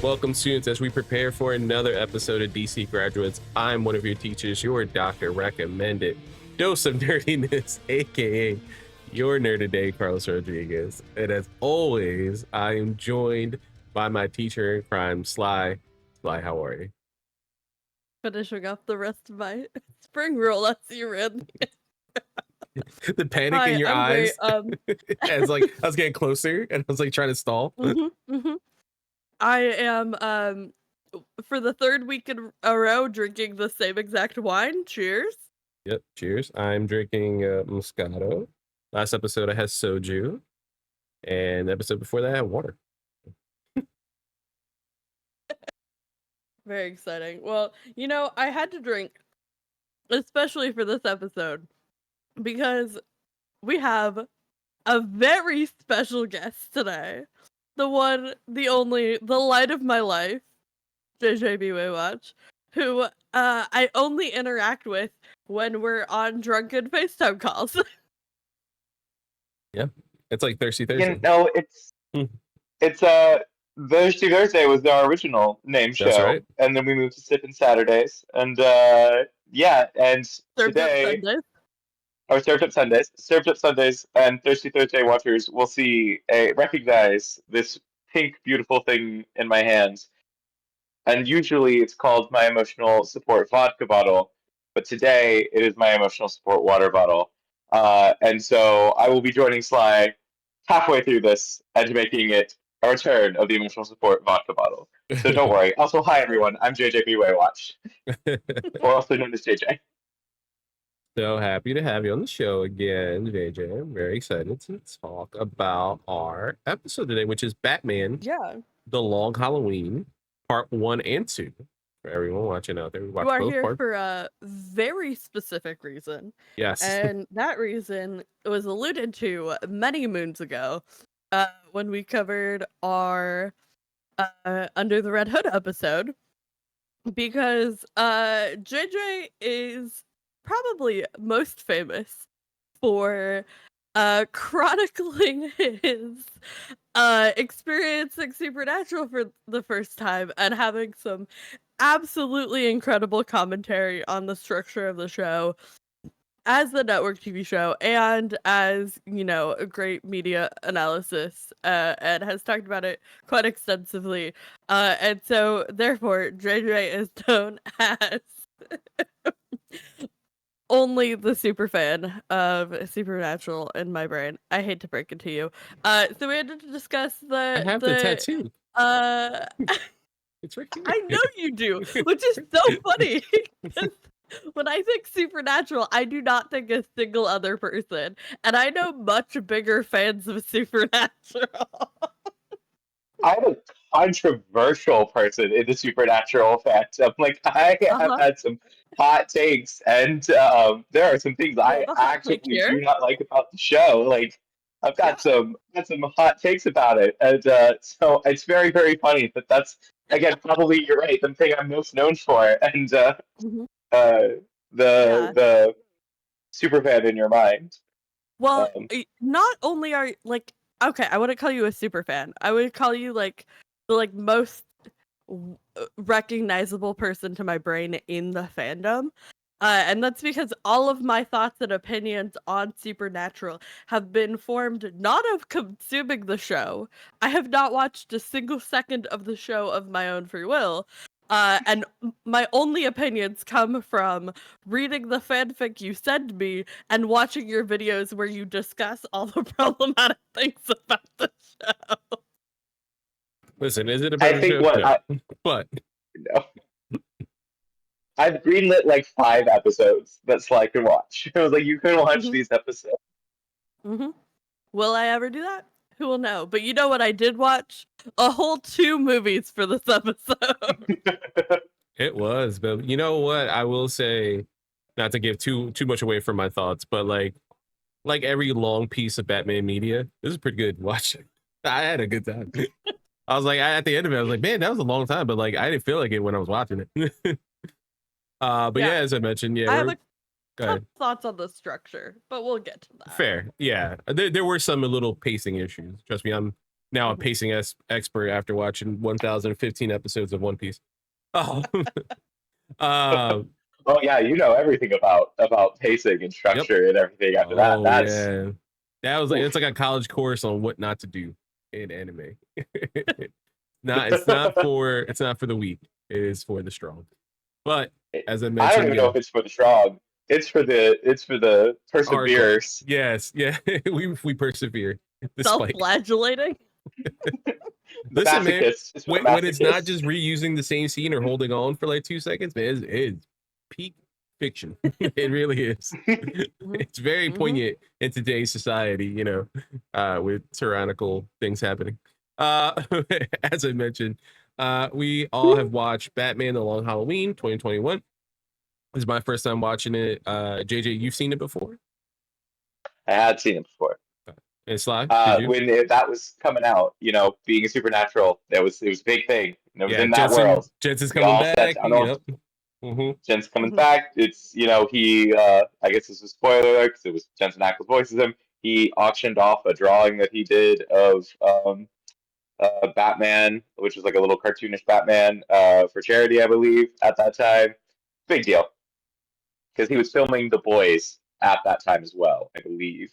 Welcome, students, as we prepare for another episode of DC Graduates. I'm one of your teachers, your Dr. Recommended Dose of Nerdiness, aka your nerd today, Carlos Rodriguez. And as always, I am joined by my teacher in crime, Sly. Sly, how are you? Finishing off the rest of my spring roll as you read. The panic in your eyes. As like I was getting closer and I was like trying to stall. I am for the third week in a row drinking the same exact wine. Cheers. Yep, cheers. I'm drinking Moscato. Last episode I had soju, and the episode before that I had water. Very exciting. Well, you know, I had to drink, especially for this episode, because we have a very special guest today. The one, the only, the light of my life, JJB Waywatch, who I only interact with when we're on drunken FaceTime calls. Yeah, it's like Thirsty Thursday. No, it's Thirsty Thursday was our original name show, That's right. And then we moved to Sippin' Saturdays, and yeah, and Served today up Sundays. or Served Up Sundays, and Thirsty Thursday watchers will recognize this pink beautiful thing in my hands, and usually it's called my emotional support vodka bottle, but today it is my emotional support water bottle. And so I will be joining Sly halfway through this and making it a return of the emotional support vodka bottle. So don't worry. Also, hi everyone, I'm JJB Waywatch, or also known as JJ. So happy to have you on the show again, JJ. I'm very excited to talk about our episode today, which is Batman, The Long Halloween, Part 1 and 2. For everyone watching out there, we watched You are both here parts. for a very specific reason. Yes. And that reason was alluded to many moons ago when we covered our Under the Red Hood episode. Because JJ is probably most famous for chronicling his experiencing Supernatural for the first time and having some absolutely incredible commentary on the structure of the show as the network TV show and as, you know, a great media analysis and has talked about it quite extensively. And so, therefore, JJ is known as only the super fan of Supernatural in my brain. I hate to break it to you. So we had to discuss I have the tattoo. It's right here. I know you do, which is so funny. When I think Supernatural, I do not think a single other person. And I know much bigger fans of Supernatural. I'm a controversial person in the Supernatural fandom. Like, I have had some hot takes, and there are some things I actively do not like about the show. Like, I've got some hot takes about it, and so it's very, very funny. But that's, again, probably you're right, the thing I'm most known for, and the super fan in your mind. Well, not only are like, okay, I wouldn't call you a super fan. I would call you like the most recognizable person to my brain in the fandom. And that's because all of my thoughts and opinions on Supernatural have been formed not of consuming the show. I have not watched a single second of the show of my own free will. And my only opinions come from reading the fanfic you send me and watching your videos where you discuss all the problematic things about the show. Listen, is it a better show? But no. I've greenlit like 5 episodes that Sly can watch. I was like, you can watch these episodes. Will I ever do that? Who will know? But you know what I did watch? A whole 2 movies for this episode. It was, but you know what? I will say, not to give too much away from my thoughts, but like every long piece of Batman media, this is pretty good. Watch it. I had a good time. I was like, at the end of it, I was like, man, that was a long time, but like I didn't feel like it when I was watching it. But yeah, as I mentioned, I have some thoughts on the structure, but we'll get to that. Fair, yeah. There were some little pacing issues. Trust me, I'm now a pacing expert after watching 1,015 episodes of One Piece. Oh, um, Oh yeah, you know everything about pacing and yep. structure and everything. After that, Oh that's yeah, that was like oof. it's like a college course on what not to do in anime. It's not for the weak. It is for the strong. But as I I don't mentioned, even know if it's for the strong. It's for the hardcore. perseverers. Yes, yeah, we persevere despite. Self-flagellating. The Listen, man, masochists. It's for the when it's not masochists. just reusing the same scene or holding on for like 2 seconds, man, it's peak fiction. It really is. It's very poignant in today's society, with tyrannical things happening. As I mentioned, we all have watched Batman: The Long Halloween 2021. This is my first time watching it. JJ, you've seen it before? I had seen it before. And Sly, did you? When that was coming out, being a supernatural, it was a big thing. And it was Yeah, in that world. Jensen's We coming all sat back. down. Jen's coming back. It's he. I guess this is a spoiler alert because it was Jensen Ackles voices him. He auctioned off a drawing that he did of Batman, which was like a little cartoonish Batman, for charity, I believe, at that time. Big deal because he was filming The Boys at that time as well, I believe.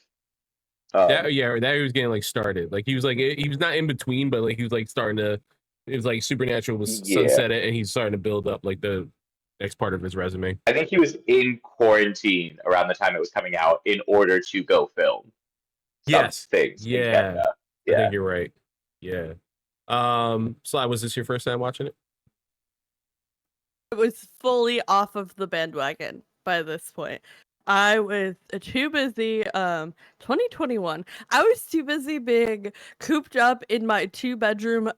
That he was getting like started. Like he was not in between, but like he was like starting to. It was like Supernatural was sunset it, and he's starting to build up like the next part of his resume. I think he was in quarantine around the time it was coming out in order to go film. Things in Canada. I think you're right. Yeah. Sly, was this your first time watching it? It was fully off of the bandwagon by this point. I was too busy, 2021. I was too busy being cooped up in my 2-bedroom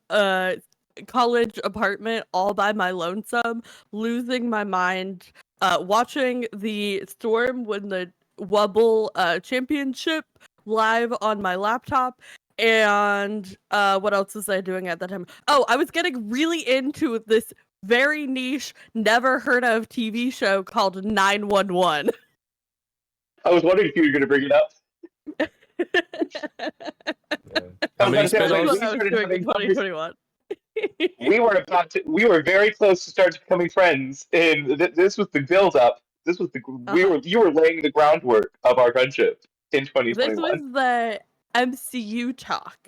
college apartment all by my lonesome, losing my mind, watching the Storm win the Wubble championship live on my laptop. And what else was I doing at that time? Oh, I was getting really into this very niche, never heard of TV show called 911. I was wondering if you were going to bring it up. How many That's what I was started doing in 2021. we were very close to start becoming friends, and this was the build up. This was you were laying the groundwork of our friendship in 2021. This was the MCU talk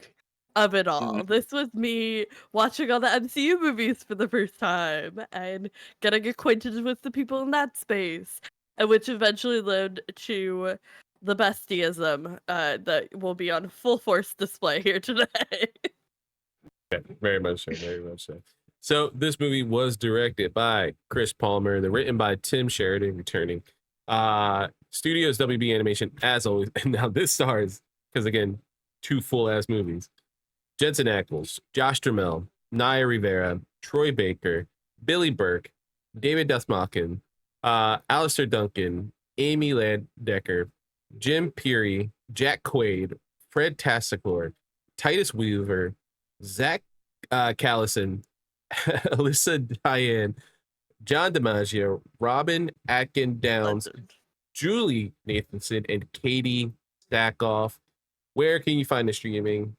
of it all. This was me watching all the MCU movies for the first time and getting acquainted with the people in that space, and which eventually led to the bestieism that will be on full force display here today. Yeah, very much so, very much so. So this movie was directed by Chris Palmer, written by Tim Sheridan, returning. Studios WB Animation, as always. And now this stars, because again, 2 full-ass movies. Jensen Ackles, Josh Duhamel, Naya Rivera, Troy Baker, Billy Burke, David Dastmalchian, Alistair Duncan, Amy Landecker, Jim Peary, Jack Quaid, Fred Tassicor, Titus Weaver, Zach Callison, Alyssa Diane, John DiMaggio, Robin Atkin Downs, Julie Nathanson, and Katie Stackoff. Where can you find the streaming?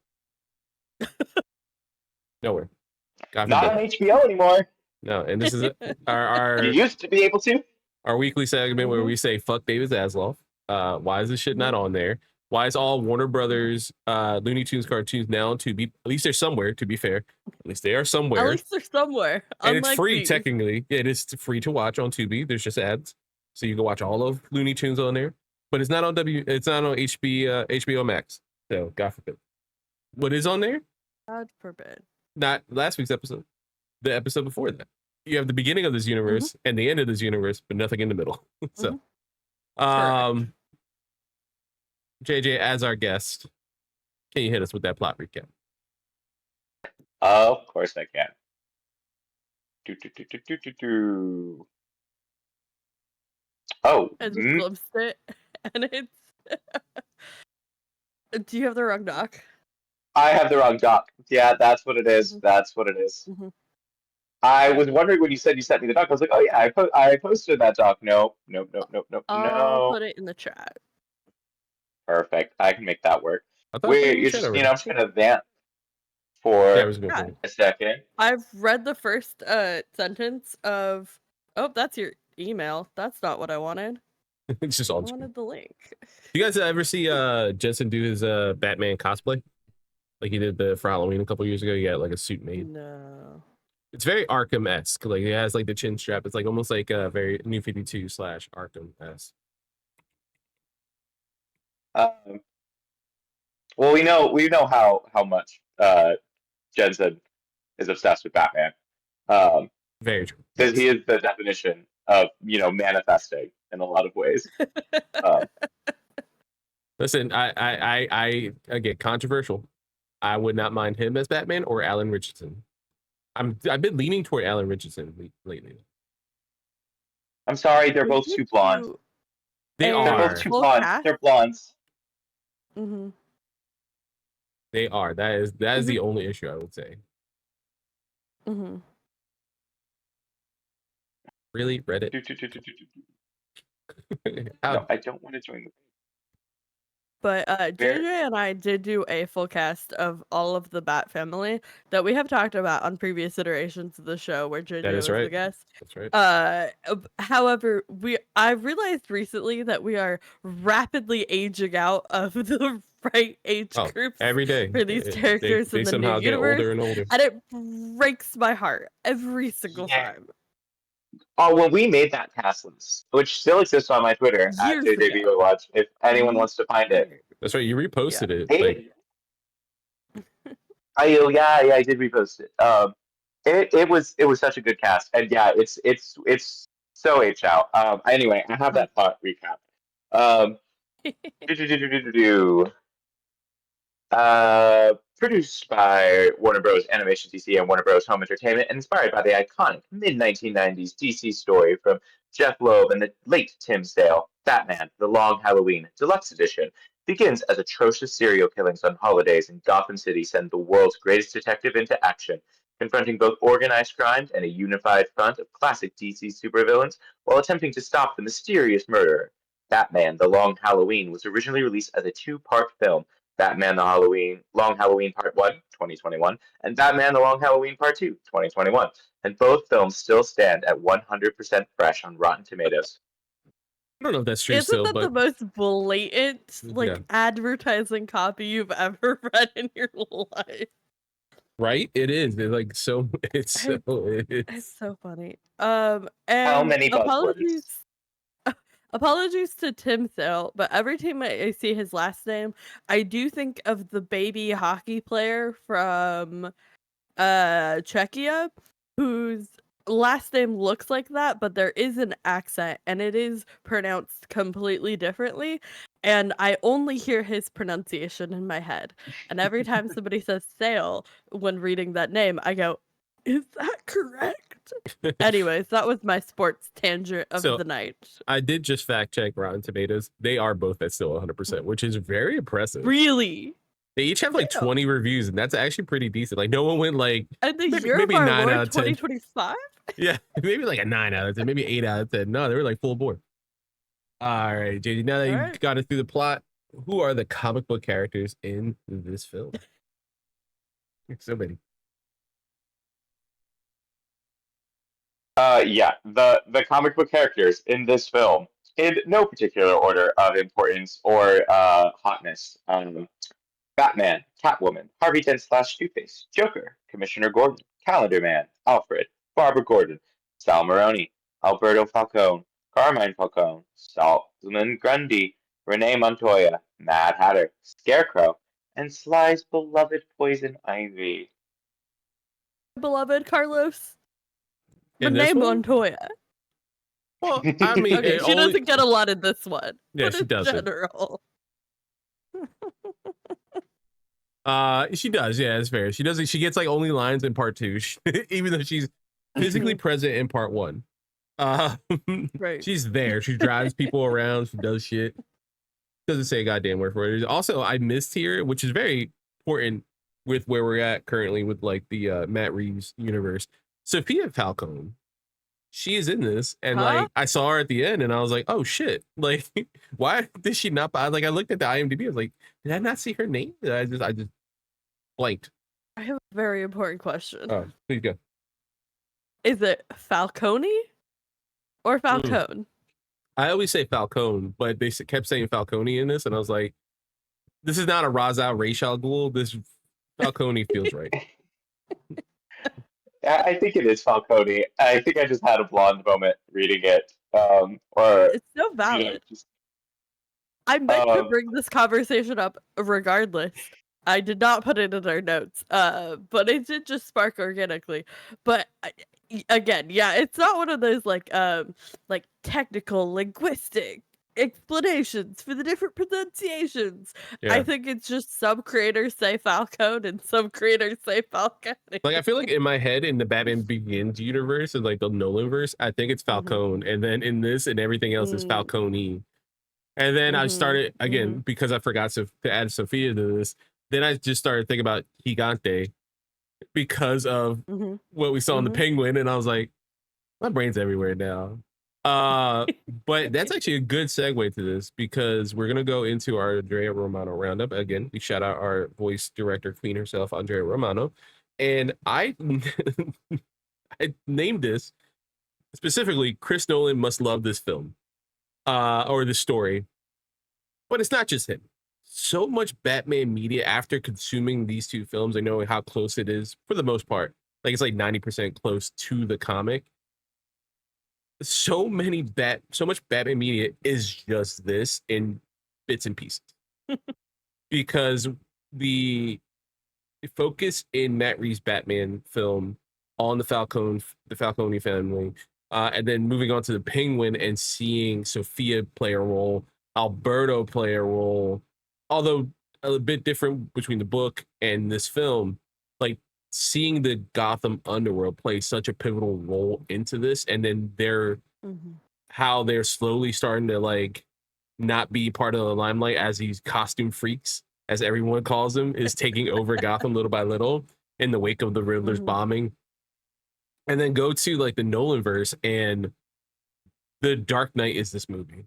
Nowhere. Not on HBO anymore. No, and this is our You used to be able to. Our weekly segment where we say fuck David Zaslav. Why is this shit not on there? Why is all Warner Brothers Looney Tunes cartoons now on Tubi? At least they're somewhere, to be fair. At least they are somewhere. At least they're somewhere. And it's free, technically. It is free to watch on Tubi. There's just ads. So you can watch all of Looney Tunes on there. But it's not on HBO Max. So God forbid. What is on there? God forbid. Not last week's episode. The episode before that. You have the beginning of this universe and the end of this universe, but nothing in the middle. So JJ, as our guest, can you hit us with that plot recap? Of course I can. Oh, I just glimpsed it, and it's. Do you have the wrong doc? I have the wrong doc. Yeah, that's what it is. That's what it is. I was wondering when you said you sent me the doc. I was like, oh yeah, I posted that doc. No. I'll put it in the chat. Perfect. I can make that work. Wait, I'm trying to vamp. for That was a good Yeah. point. a second. I've read the first sentence of. Oh, that's your email. That's not what I wanted. It's just I on screen. wanted the link. You guys ever see Jensen do his Batman cosplay? Like he did for Halloween a couple years ago. He got like a suit made. No. It's very Arkham-esque. Like it has like the chin strap. It's like almost like a very New 52 / Arkham-esque. Well, we know how much Jensen is obsessed with Batman. Very true. Because he is the definition of manifesting in a lot of ways. Listen, I again controversial. I would not mind him as Batman or Alan Richardson. I've been leaning toward Alan Richardson lately. I'm sorry, they're both We too could blonde. do They a They're are. both too full blonde. cast. They're blondes. Mhm. They are. That is the only issue I would say. Mhm. Really, Reddit? No, I don't want to join the. But Very- JJ and I did do a full cast of all of the Bat family that we have talked about on previous iterations of the show where JJ That is was the right. guest. That's right. However, I realized recently that we are rapidly aging out of the right age groups Every day for these characters they in the somehow new get universe, older and older. and it breaks my heart every single time. Oh, when we made that cast list, which still exists on my Twitter Years at JJBOWatch, if anyone wants to find it. That's right. You reposted it. I did repost it. It was such a good cast, and yeah, it's so H out. Anyway, I have that thought recap. Produced by Warner Bros. Animation DC and Warner Bros. Home Entertainment, and inspired by the iconic mid-1990s DC story from Jeff Loeb and the late Tim Sale, Batman: The Long Halloween Deluxe Edition begins as atrocious serial killings on holidays in Gotham City send the world's greatest detective into action, confronting both organized crime and a unified front of classic DC supervillains while attempting to stop the mysterious murderer. Batman: The Long Halloween was originally released as a two-part film, Batman: The Long Halloween Part 1, 2021, and Batman: The Long Halloween Part 2, 2021. And both films still stand at 100% fresh on Rotten Tomatoes. I don't know if that's true Isn't still, that but the most blatant Yeah. advertising copy you've ever read in your life? right? It is. It's like so. It's so. It's so funny. And How many apologies. buzzwords? Apologies to Tim Sale, but every time I see his last name, I do think of the baby hockey player from Czechia, whose last name looks like that, but there is an accent and it is pronounced completely differently. And I only hear his pronunciation in my head. And every time somebody says Sale when reading that name, I go, is that correct? Anyways, that was my sports tangent of So, the night. I did just fact check Rotten Tomatoes. They are both at still 100%, which is very impressive. Really? They each have like 20 reviews, and that's actually pretty decent. Like no one went like And the maybe, year maybe of our 9 Lord out of 10. 2025? Yeah, maybe like a 9 out of 10, maybe 8 out of 10. No, they were like full bore. All right, JD. Now that you got it through the plot, who are the comic book characters in this film? So many. The comic book characters in this film, in no particular order of importance or hotness. Batman, Catwoman, Harvey Dent / Two-Face, Joker, Commissioner Gordon, Calendar Man, Alfred, Barbara Gordon, Sal Maroni, Alberto Falcone, Carmine Falcone, Solomon Grundy, Renee Montoya, Mad Hatter, Scarecrow, and Sly's beloved Poison Ivy. Beloved Carlos. In Renee this one? Montoya. Well, I mean, Okay, she doesn't get a lot in this one. Yeah, but she in doesn't. general. She does. Yeah, it's fair. She doesn't. She gets like only lines in part 2, even though she's physically present in part 1. Right. She's there. She drives people around. She does shit. Doesn't say a goddamn word for it. Also, I missed here, which is very important with where we're at currently with like the Matt Reeves universe. Sophia Falcone, she is in this, and like I saw her at the end, and I was like, oh shit! Like, why did she not? I looked at the IMDb. I was like, did I not see her name? I just blanked. I have a very important question. Oh, please go. Is it Falcone or Falcone? I always say Falcone, but they kept saying Falcone in this, and I was like, this is not a Ra's al Ghul. This Falcone feels right. I think it is Falcone. I think I just had a blonde moment reading it. Or It's so valid. just I meant to bring this conversation up regardless. I did not put it in our notes, but it did just spark organically. But again, yeah, it's not one of those like technical linguistic explanations for the different pronunciations. Yeah. I think it's just some creators say Falcone and some creators say Falcone. Like, I feel like in my head, in the Batman Begins universe, and like the Nolanverse, I think it's Falcone, and then in this and everything else is Falcone. And then I started again because I forgot to add Sophia to this. Then I just started thinking about Gigante because of what we saw in the Penguin, and I was like, my brain's everywhere now. But that's actually a good segue to this because we're gonna go into our Andrea Romano roundup again. We shout out our voice director queen herself, Andrea Romano, and I I named this specifically. Chris Nolan must love this film, or this story, but it's not just him. So much Batman media after consuming these two films and knowing how close it is for the most part, like it's like 90% close to the comic. So much Batman media is just this in bits and pieces because the focus in Matt Reeves' Batman film on the Falcone family, and then moving on to the Penguin and seeing Sophia play a role, Alberto play a role, although a bit different between the book and this film, like seeing the Gotham underworld play such a pivotal role into this, and then how they're slowly starting to like not be part of the limelight as these costume freaks, as everyone calls them, is taking over Gotham little by little in the wake of the Riddler's bombing. And then go to like the Nolanverse, and The Dark Knight is this movie.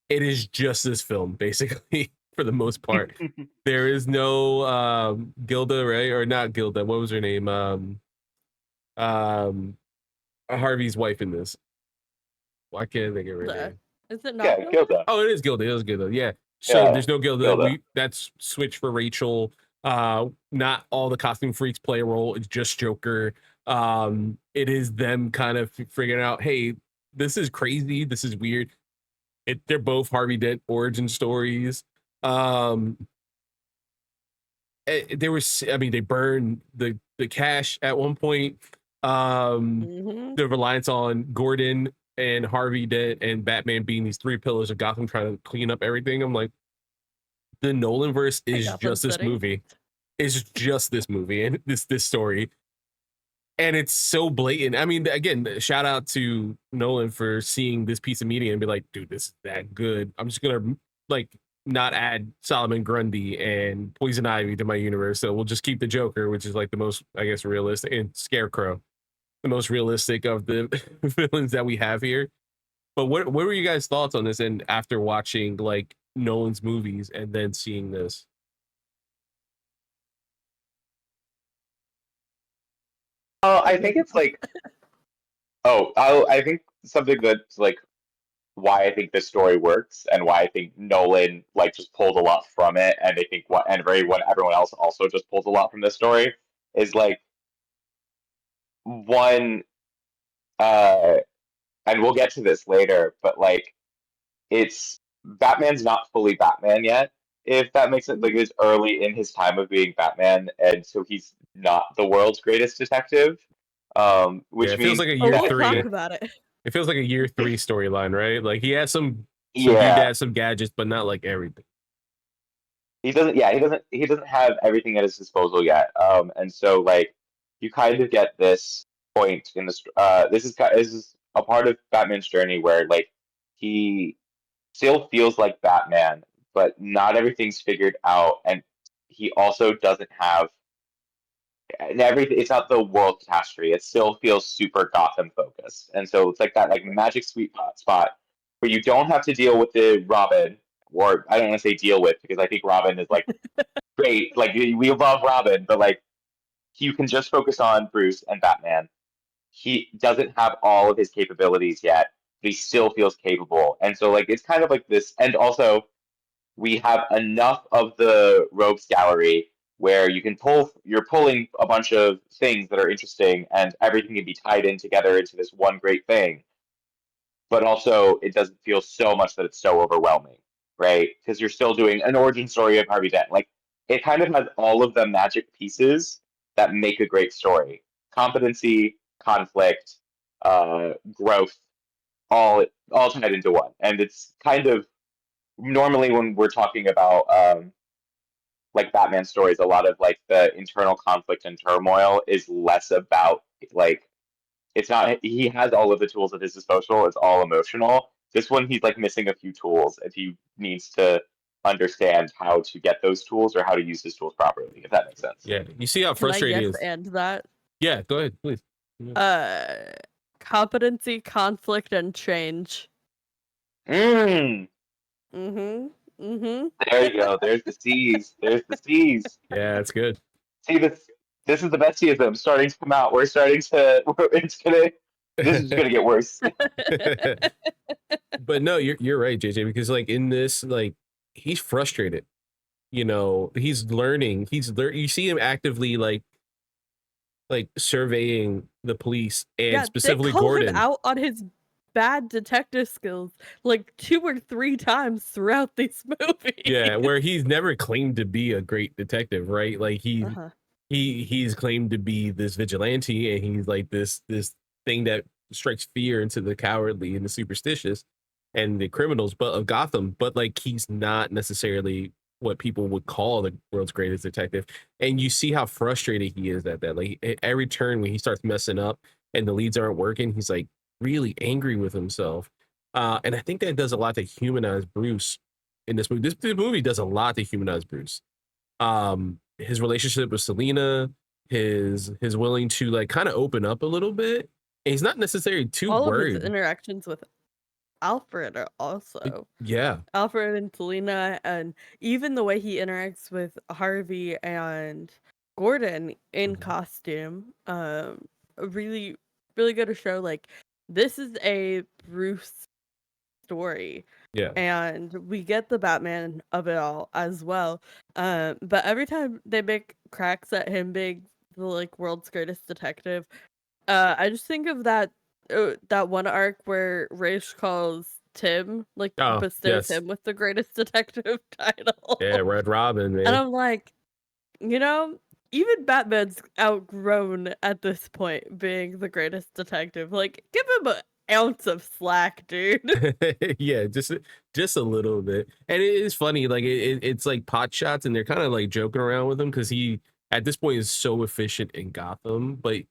It is just this film, basically, for the most part. There is no Gilda, right? Or not Gilda. What was her name? Harvey's wife in this. Why can't I think of her name? Is it not Gilda? Oh, it is Gilda. It is Gilda. Yeah. So there's no Gilda. That's switched for Rachel. Not all the costume freaks play a role. It's just Joker. It is them kind of figuring out, hey, this is crazy. This is weird. They're both Harvey Dent origin stories. They burned the cash at one point. The reliance on Gordon and Harvey Dent and Batman being these three pillars of Gotham trying to clean up everything. I'm like, the Nolanverse is just this movie. It's just this movie and this story. And it's so blatant. I mean, again, shout out to Nolan for seeing this piece of media and be like, dude, this is that good. I'm just gonna like not add Solomon Grundy and Poison Ivy to my universe. So we'll just keep the Joker, which is like the most, I guess, realistic, and Scarecrow, the most realistic of the villains that we have here. But what were you guys' thoughts on this? And after watching like Nolan's movies and then seeing this? I think it's like, I think something that's like why I think this story works and why I think Nolan like just pulled a lot from it, and I think everyone else also just pulls a lot from this story is like one, and we'll get to this later, but like it's Batman's not fully Batman yet, if that makes it like it's early in his time of being Batman, and so he's not the world's greatest detective. Which it means feels like a year 3. Talk about it. It feels like a year 3 storyline, right? Like he has some doodads, some gadgets, but not like everything. He doesn't have everything at his disposal yet. And so like you kind of get this point in this. This is a part of Batman's journey where like he still feels like Batman, but not everything's figured out, and he also doesn't have and everything. It's not the world catastrophe. It still feels super Gotham focused, and so it's like that like magic sweet spot where you don't have to deal with the Robin, or I don't want to say deal with because I think Robin is like great. Like we love Robin, but like you can just focus on Bruce and Batman. He doesn't have all of his capabilities yet, but he still feels capable. And so like it's kind of like this, and also we have enough of the rogues gallery where you're pulling a bunch of things that are interesting and everything can be tied in together into this one great thing. But also it doesn't feel so much that it's so overwhelming, right? Because you're still doing an origin story of Harvey Dent. Like it kind of has all of the magic pieces that make a great story. Competency, conflict, growth, all tied into one. And it's kind of normally when we're talking about like Batman stories, a lot of like the internal conflict and turmoil is less about like it's not he has all of the tools at his disposal. It's all emotional. This one he's like missing a few tools and he needs to understand how to get those tools or how to use his tools properly, if that makes sense. Yeah, you see how Can I frustrating yes it is. and that? Yeah, go ahead, please. Competency, conflict, and change. Mm, Mm-hmm. Mm-hmm. there you go. There's the C's. There's the C's. Yeah, that's good. See this. This is the best of them starting to come out. We're starting to. It's gonna. This is gonna get worse. But no, you're right, JJ, because like in this, like he's frustrated. You know, he's learning. You see him actively like surveying the police and Yeah, specifically they call Gordon. him out on his bad detective skills like 2 or 3 times throughout these movies. Yeah, where he's never claimed to be a great detective, right? Like he's claimed to be this vigilante, and he's like this thing that strikes fear into the cowardly and the superstitious and the criminals, but of Gotham. But like he's not necessarily what people would call the world's greatest detective. And you see how frustrated he is at that. Like at every turn when he starts messing up and the leads aren't working, he's like really angry with himself. And I think that does a lot to humanize Bruce in this movie. This movie does a lot to humanize Bruce. His relationship with Selena, his willing to like kind of open up a little bit. And he's not necessarily too All worried. of his interactions with Alfred are also. Yeah. Alfred and Selena, and even the way he interacts with Harvey and Gordon in costume. Really, really good to show like this is a Bruce story. Yeah. And we get the Batman of it all as well. But every time they make cracks at him being the like world's greatest detective, I just think of that one arc where Raish calls Tim, like bestows him with the greatest detective title. Yeah, Red Robin, man. And I'm like, you know, even Batman's outgrown at this point being the greatest detective. Like, give him an ounce of slack, dude. Yeah, just a little bit. And it is funny, like it's like pot shots, and they're kind of like joking around with him because he at this point is so efficient in Gotham, but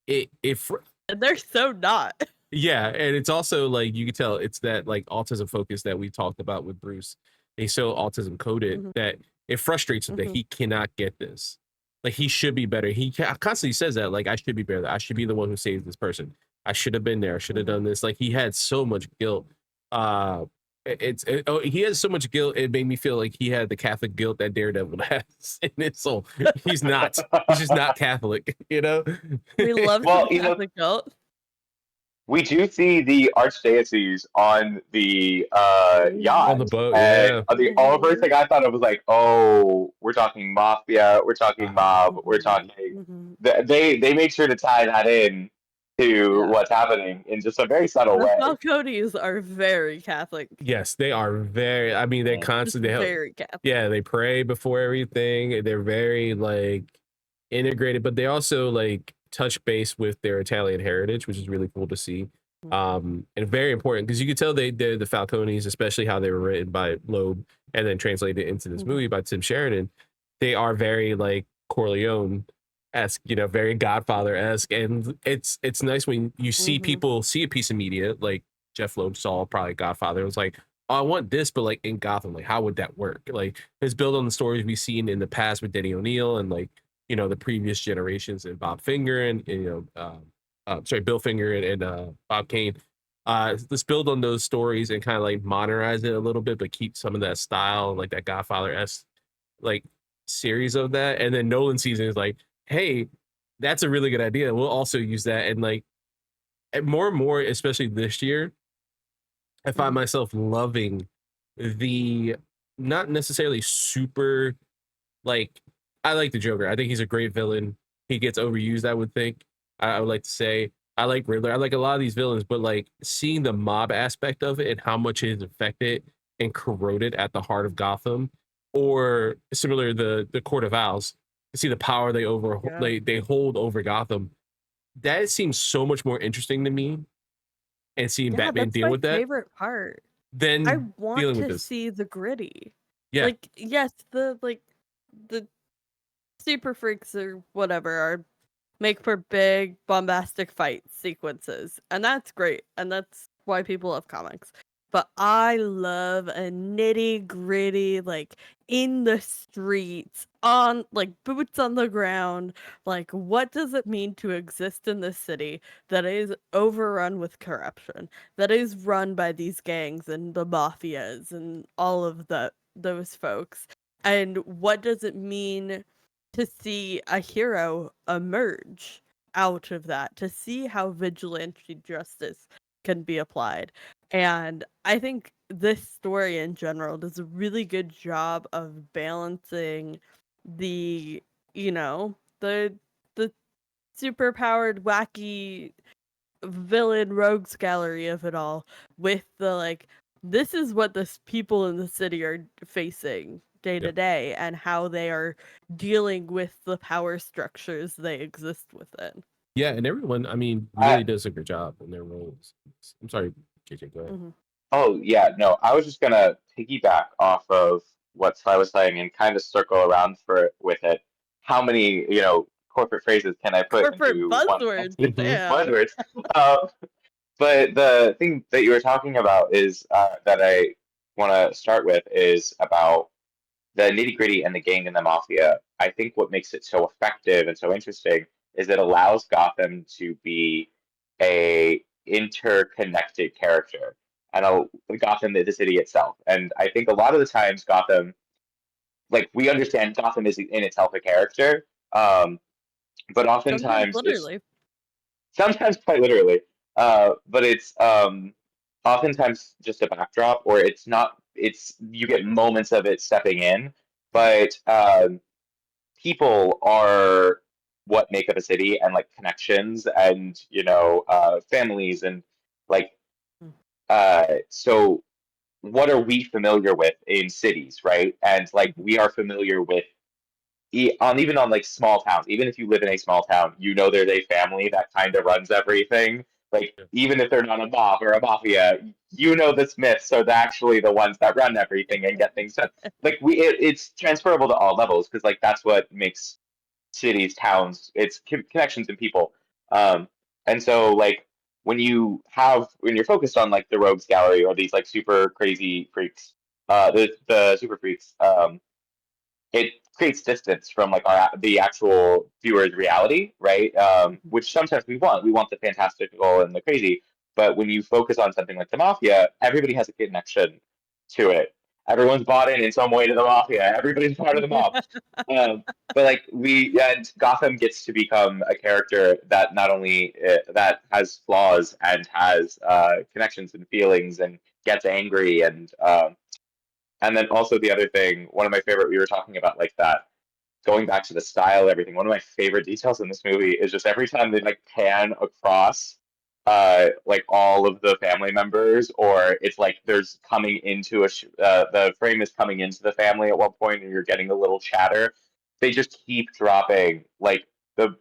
and they're so not. Yeah, and it's also like you can tell it's that like autism focus that we talked about with Bruce. He's so autism coded that it frustrates him that he cannot get this. Like he should be better. He constantly says that like I should be better. I should be the one who saves this person. I should have been there. I should have done this. Like he had so much guilt. He has so much guilt. It made me feel like he had the Catholic guilt that Daredevil has in his soul. He's not. He's just not Catholic. You know. We love Catholic guilt. We do see the archdiocese on the yacht. On the boat, yeah. The first thing I thought of was like, oh, we're talking mafia, we're talking mob, we're talking. They make sure to tie that in to what's happening in just a very subtle way. The Falcones are very Catholic. Yes, they are very. I mean, they're constantly very Catholic. Yeah, they pray before everything. They're very like integrated, but they also like touch base with their Italian heritage, which is really cool to see. And very important because you could tell they're the Falcones, especially how they were written by Loeb and then translated into this movie by Tim Sheridan. They are very like Corleone-esque, you know, very Godfather-esque, and it's nice when you see people see a piece of media like Jeff Loeb saw probably Godfather. It was like, oh, I want this, but like in Gotham, like how would that work? Like it's built on the stories we've seen in the past with Denny O'Neil and like, you know, the previous generations and Bob Finger and you know, Bill Finger and Bob Kane. Let's build on those stories and kind of like modernize it a little bit, but keep some of that style, like that Godfather-esque like series of that, and then Nolan sees it and is like, hey, that's a really good idea. We'll also use that. And like more and more, especially this year, I find myself loving the not necessarily super like I like the Joker. I think he's a great villain. He gets overused, I would think. I would like to say. I like Riddler. I like a lot of these villains, but like seeing the mob aspect of it and how much it is affected and corroded at the heart of Gotham, or similar the Court of Owls, to see the power Yeah. they hold over Gotham. That seems so much more interesting to me, and seeing Yeah, Batman that's deal my with that favorite part. I than want dealing with to this. see the gritty. Yeah, Like, yes, the super freaks or whatever are make for big bombastic fight sequences, and that's great, and that's why people love comics. But I love a nitty gritty, like in the streets, on like boots on the ground. Like, what does it mean to exist in this city that is overrun with corruption, that is run by these gangs and the mafias and all of those folks? And what does it mean to see a hero emerge out of that, to see how vigilante justice can be applied. And I think this story in general does a really good job of balancing the, the super powered, wacky villain rogues gallery of it all with the like, this is what the people in the city are facing day yeah, to day and how they are dealing with the power structures they exist within. yeah. And everyone, I mean, I, really does a good job in their roles. I'm sorry, JJ, go ahead. Hmm. oh yeah, no, I was just gonna piggyback off of what Sly was saying and kind of circle around for with it. How many, corporate phrases can I put Corporate into one buzzwords, sentence? damn. Buzzwords. Uh, but the thing that you were talking about is that I want to start with is about the nitty gritty and the gang and the mafia. I think what makes it so effective and so interesting is it allows Gotham to be a interconnected character and Gotham the city itself. And I think a lot of the times Gotham, like we understand Gotham is in itself a character, but Sometimes oftentimes it's literally. sometimes quite literally, but it's oftentimes just a backdrop, or it's not. It's you get moments of it stepping in, but people are what make up a city, and like connections, and families, and like so. What are we familiar with in cities, right? And like we are familiar with even on like small towns, even if you live in a small town, there's a family that kind of runs everything. Like Yeah. even if they're not a mob or a mafia, the Smiths are actually the ones that run everything and get things done. Like it's transferable to all levels because like that's what makes cities, towns, it's connections and people. Um, and so like when you're focused on like the rogues gallery or these like super crazy freaks, the super freaks, it creates distance from like the actual viewer's reality, right? Which sometimes we want. We want the fantastical and the crazy. But when you focus on something like the mafia, everybody has a connection to it. Everyone's bought in some way to the mafia. Everybody's part of the mob. But like and Gotham gets to become a character that not only that has flaws and has connections and feelings and gets angry and then also the other thing, one of my favorite, we were talking about like that, going back to the style, everything. One of my favorite details in this movie is just every time they like pan across, like all of the family members, or it's like there's coming into the frame is coming into the family at one point, and you're getting a little chatter. They just keep dropping like the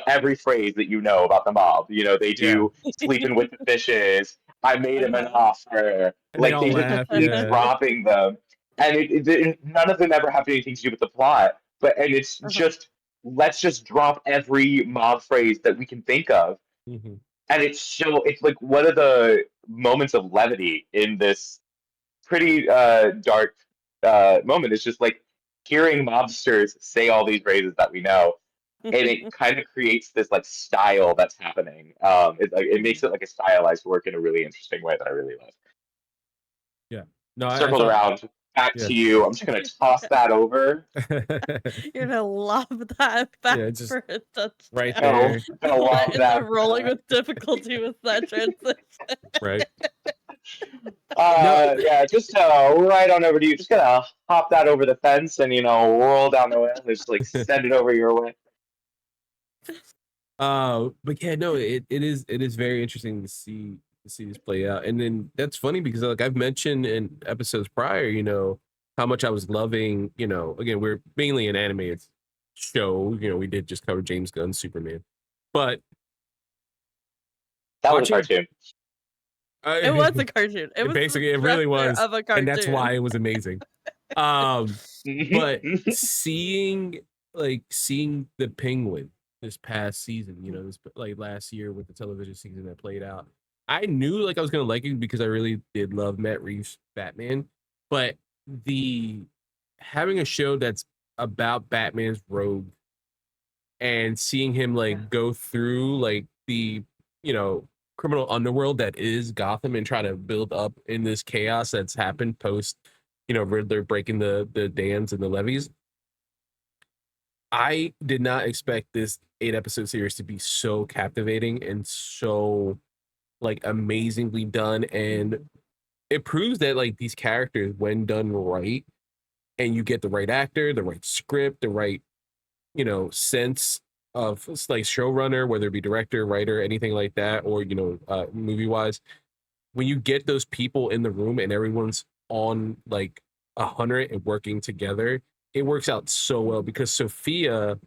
every phrase that you know about the mob. They Yeah. do sleeping with the fishes. I made him an Uh-huh. offer. And they Like all they just laugh. keep Yeah. dropping them, and none of them ever have anything to do with the plot. And it's Uh-huh. just let's just drop every mob phrase that we can think of, Hmm. and it's like one of the moments of levity in this pretty dark moment. It's just like hearing mobsters say all these phrases that we know, and it kind of creates this like style that's happening. It makes it like a stylized work in a really interesting way that I really love. Yeah. No, I Circled thought around. back Yeah. to you. I'm just gonna toss that over. You're gonna lob that back Yeah, just for a touchdown. right No, there. I'm gonna lob What is that. the rolling with difficulty with that transition? Right. No, Yeah, just right on over to you. Just gonna hop that over the fence and roll down the way and just like send it over your way. but yeah, no, it is very interesting to see this play out. And then that's funny because like I've mentioned in episodes prior, how much I was loving, again, we're mainly an animated show, we did just cover James Gunn's Superman. But That was a watching cartoon. It was a cartoon. It was basically the it really structure was, of a cartoon. and that's why it was amazing. But seeing the Penguin this past season, this like last year with the television season that played out, I knew like I was gonna like it because I really did love Matt Reeves' Batman. But the having a show that's about Batman's rogue and seeing him like go through like the criminal underworld that is Gotham and try to build up in this chaos that's happened post Riddler breaking the dams and the levees. I did not expect this 8-episode series to be so captivating and so like amazingly done, and it proves that like these characters, when done right and you get the right actor, the right script, the right sense of like showrunner, whether it be director, writer, anything like that, or movie wise, when you get those people in the room and everyone's on like 100 and working together, it works out so well. Because Sophia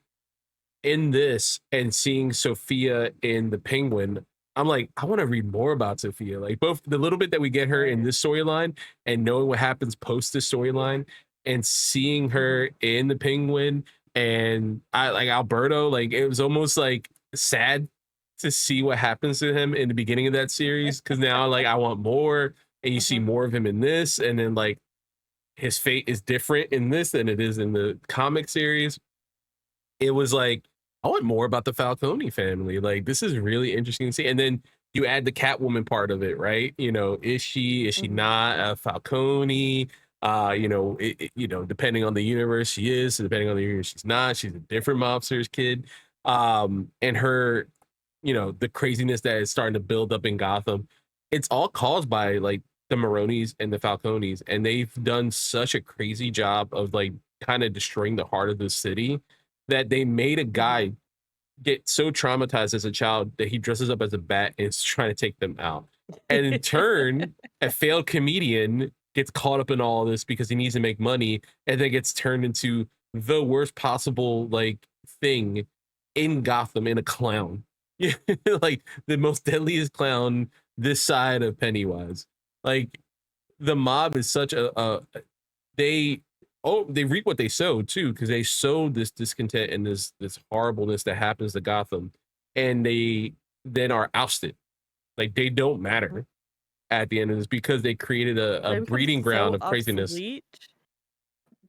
in this and seeing Sophia in the Penguin, I'm like, I want to read more about Sophia. Like both the little bit that we get her in this storyline and knowing what happens post this storyline and seeing her in the Penguin, and I like Alberto, like it was almost like sad to see what happens to him in the beginning of that series, because now like I want more, and you see more of him in this, and then like his fate is different in this than it is in the comic series. It was like, I want more about the Falcone family. Like this is really interesting to see. And then you add the Catwoman part of it, right? Is she not a Falcone? Depending on the universe she is, depending on the universe she's not. She's a different mobster's kid. And her, the craziness that is starting to build up in Gotham, it's all caused by like the Maronis and the Falcones, and they've done such a crazy job of like kind of destroying the heart of the city that they made a guy get so traumatized as a child that he dresses up as a bat and is trying to take them out. And in turn, a failed comedian gets caught up in all this because he needs to make money, and then gets turned into the worst possible like thing in Gotham, in a clown. Like the most deadliest clown this side of Pennywise. Like the mob is such they reap what they sow too, because they sow this discontent and this horribleness that happens to Gotham, and they then are ousted. Like they don't matter at the end of this because they created a breeding ground of craziness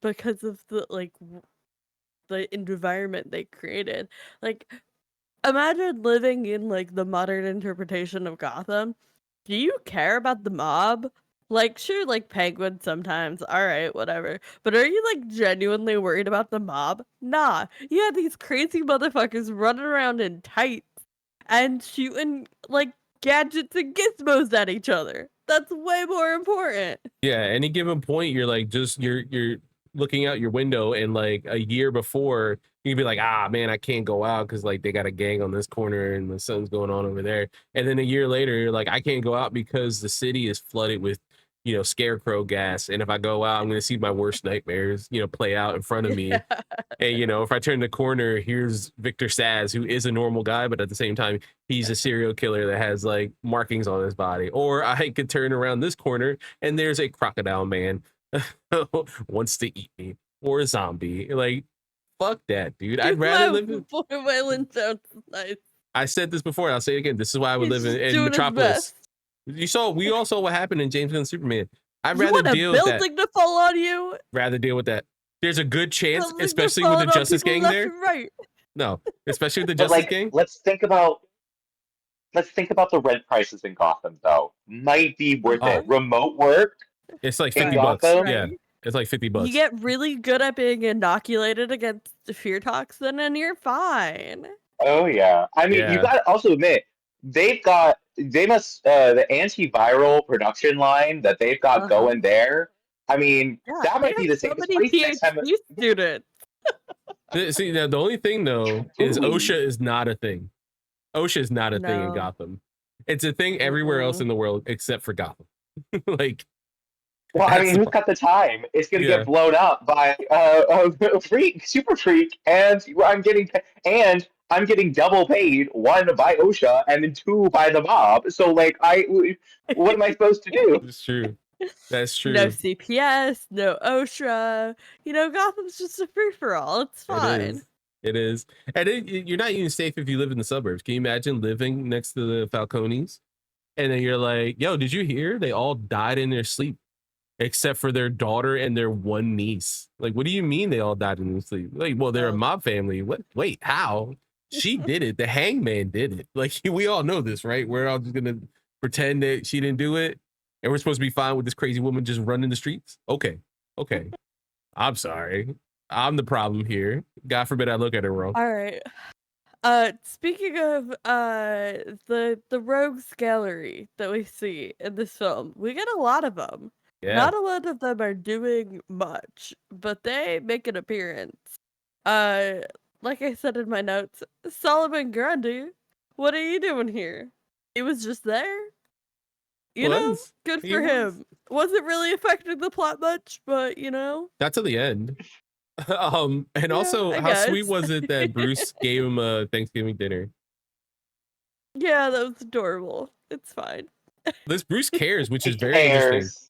because of the environment they created. Like imagine living in like the modern interpretation of Gotham. Do you care about the mob? Like, sure, like Penguin sometimes, alright, whatever. But are you like genuinely worried about the mob? Nah. You have these crazy motherfuckers running around in tights and shooting like gadgets and gizmos at each other. That's way more important. Yeah, any given point, you're like you're looking out your window, and like a year before, you'd be like, ah man, I can't go out because like they got a gang on this corner and the something's going on over there. And then a year later, you're like, I can't go out because the city is flooded with scarecrow gas, and if I go out, I'm gonna see my worst nightmares play out in front of me. And if I turn the corner, here's Victor Saz, who is a normal guy, but at the same time, he's a serial killer that has like markings on his body. Or I could turn around this corner and there's a crocodile man wants to eat me, or a zombie. Like, fuck that, dude. I'd rather live in. Boy, Waylon sounds nice. I said this before, I'll say it again. This is why I would live in doing his Metropolis. best. We all saw what happened in James Gunn's Superman. I'd You rather want a deal with that. building to fall on you? Rather deal with that. There's a good chance, Buildings especially are with the falling on Justice people Gang left there. and right. No, especially with the But Justice like, Gang. let's think about the rent prices in Gotham though. Might be worth Oh. it. Remote work It's like in $50. Gotham. Yeah, It's like $50. You get really good at being inoculated against the fear toxin, and you're fine. Oh yeah. I mean, you Yeah. got to also admit they must the antiviral production line that they've got going there. I mean, Yeah, that they might be have the so safest many place next time. PhD students. See, now the only thing though is Ooh. OSHA is not a thing. OSHA is not a thing in No. Gotham. It's a thing everywhere else in the world except for Gotham. Like, Well, I that's mean, the who's got the time? It's gonna Yeah. get blown up by a freak, super freak, and I'm getting double paid, one by OSHA and then two by the mob. So like, what am I supposed to do? It's true. That's true. No CPS, no OSHA. You know, Gotham's just a free for all. It's fine. It is. And you're not even safe if you live in the suburbs. Can you imagine living next to the Falcones? And then you're like, yo, did you hear? They all died in their sleep, except for their daughter and their one niece. Like, what do you mean they all died in their sleep? Like, well, they're a mob family. What? Wait, how? She did it. The hangman did it. Like, we all know this, right? We're all just going to pretend that she didn't do it. And we're supposed to be fine with this crazy woman just running the streets? Okay. I'm sorry. I'm the problem here. God forbid I look at her wrong. All right. Speaking of the rogues gallery that we see in this film, we get a lot of them. Yeah. Not a lot of them are doing much, but they make an appearance. Like I said in my notes, Solomon Grundy, what are you doing here? He was just there. You know, good for him. Wasn't really affecting the plot much, but you know. Not till the end. And Yeah, also, I how guess. sweet was it that Bruce gave him a Thanksgiving dinner? Yeah, that was adorable. It's fine. This Bruce cares, which is He very interesting. cares.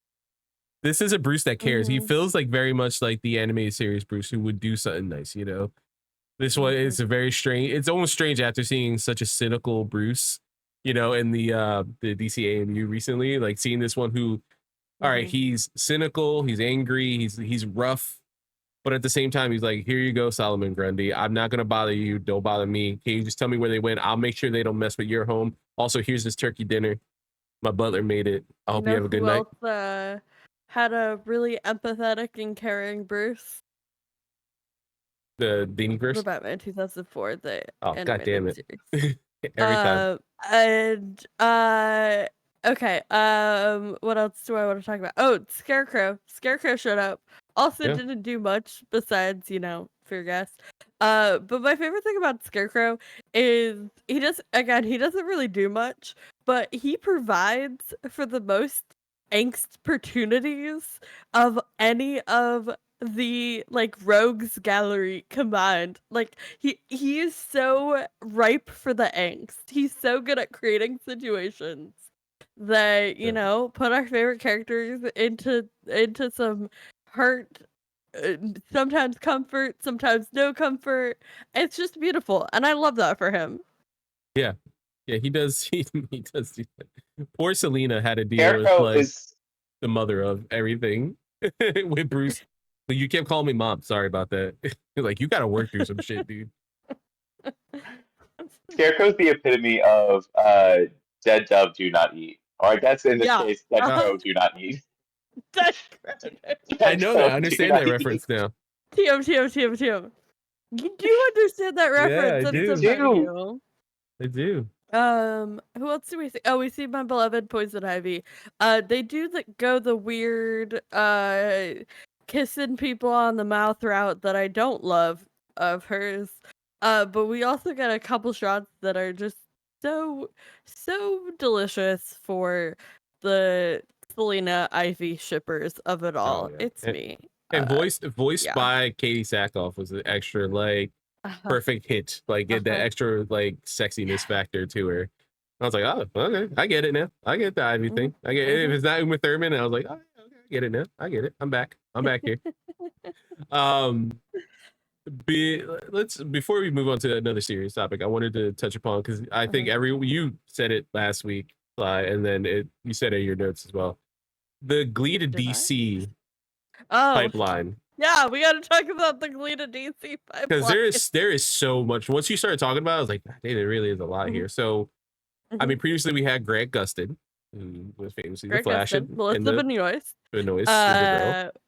This is a Bruce that cares. He Mhm. feels like very much like the animated series Bruce, who would do something nice, you know? This one is a very strange, it's almost strange after seeing such a cynical Bruce, you know, in the DC AMU recently, like seeing this one who, all right, he's cynical, he's angry, he's rough, but at the same time, he's like, here you go, Solomon Grundy. I'm not going to bother you. Don't bother me. Can you just tell me where they went? I'll make sure they don't mess with your home. Also, here's this turkey dinner. My butler made it. I hope you have a good night. Had a really empathetic and caring Bruce. The Dini verse? The Batman 2004. Oh, God damn it. Series. Every time. Okay. What else do I want to talk about? Oh, Scarecrow. Scarecrow showed up. Also didn't do much besides, you know, fear gas. But my favorite thing about Scarecrow is he doesn't really do much, but he provides for the most angst opportunities of any of the like rogues gallery combined. Like he is so ripe for the angst. He's so good at creating situations that, you know, put our favorite characters into some hurt, sometimes comfort, sometimes no comfort. It's just beautiful, and I love that for him. Yeah, he does. He does do that. Poor Selena had to deal Scarecrow with like the mother of everything with Bruce. You kept calling me mom. Sorry about that. Like, you got to work through some shit, dude. Scarecrow's the epitome of dead dove do not eat. Or I guess in this case, dead crow do not eat. I know that. I understand that reference now. TM. You do understand that reference. Yeah, I do. I do. Who else do we see? Oh, we see my beloved Poison Ivy. They do go the weird kissing people on the mouth route that I don't love of hers. But we also get a couple shots that are just so delicious for the Selena Ivy shippers of it all. It's me. And voiced by Katie Sackhoff was an extra like perfect hit, like get that extra like sexiness factor to her. I was like, oh, okay, I get it now. I get the Ivy thing. I get it. If it's not Uma Thurman, I was like, oh, okay, I get it now. I get it. I'm back here. Before we move on to another serious topic, I wanted to touch upon, because I think you said it last week, and then you said it in your notes as well. The Glee to DC pipeline. Yeah, we got to talk about the Glee to DC pipeline. Because there is so much. Once you started talking about it, I was like, hey, there really is a lot here. So, I mean, previously we had Grant Gustin, who was famously the Flash. Melissa Benoist. Benoist.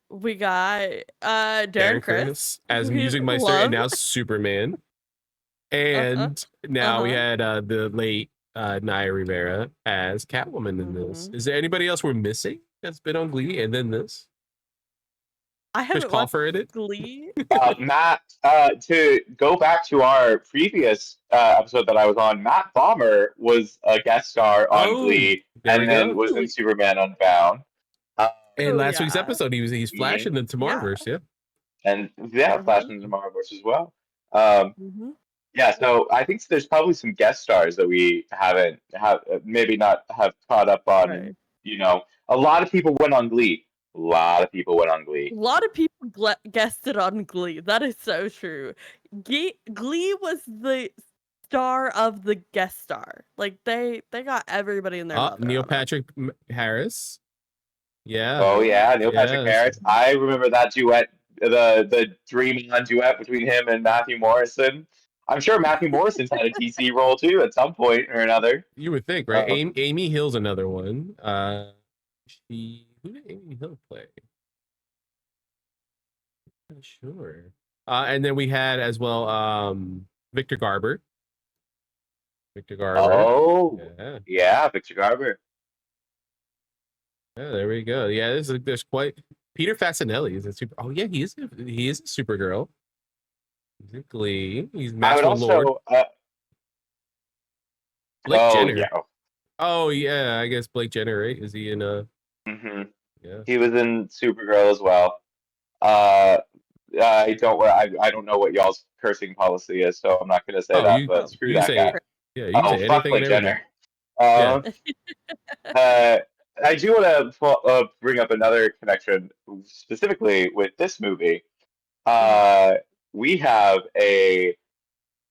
We got Darren Darren Criss, Criss as who we Music Meister love. and now Superman. And now we had the late Naya Rivera as Catwoman in this. Is there anybody else we're missing that's been on Glee and then this? I Chris haven't watched Colfer in it? Glee. Matt, to go back to our previous episode that I was on, Matt Bomber was a guest star on Glee, there we and then go. was in Superman Unbound. In last week's yeah. episode, he's flashing in Tomorrowverse, yeah. And flashing in Tomorrowverse as well. Yeah, so I think there's probably some guest stars that we haven't maybe not have caught up on. Right. You know, a lot of people went on Glee. A lot of people went on Glee. A lot of people guested on Glee. That is so true. Glee was the star of the guest star. Like they got everybody in there. Neil Patrick Harris. Yeah. Oh yeah, Neil Patrick Harris. I remember that duet, the Dream On duet between him and Matthew Morrison. I'm sure Matthew Morrison's had a DC role too at some point or another. You would think, right? Amy Hill's another one. Who did Amy Hill play? I'm not sure. And then we had as well Victor Garber. Oh, yeah, Victor Garber. Yeah, there we go. Yeah, there's quite Peter Fasinelli is a super. Oh yeah, he is a Supergirl. He's in Glee. He's Maxwell Lord. Blake Jenner. Yeah. Oh yeah, I guess Blake Jenner, right? Is he in Yeah. He was in Supergirl as well. I don't know what y'all's cursing policy is, so I'm not gonna say that, but screw that guy. Yeah, you can say fuck anything. Blake Jenner. I do want to bring up another connection, specifically with this movie. We have a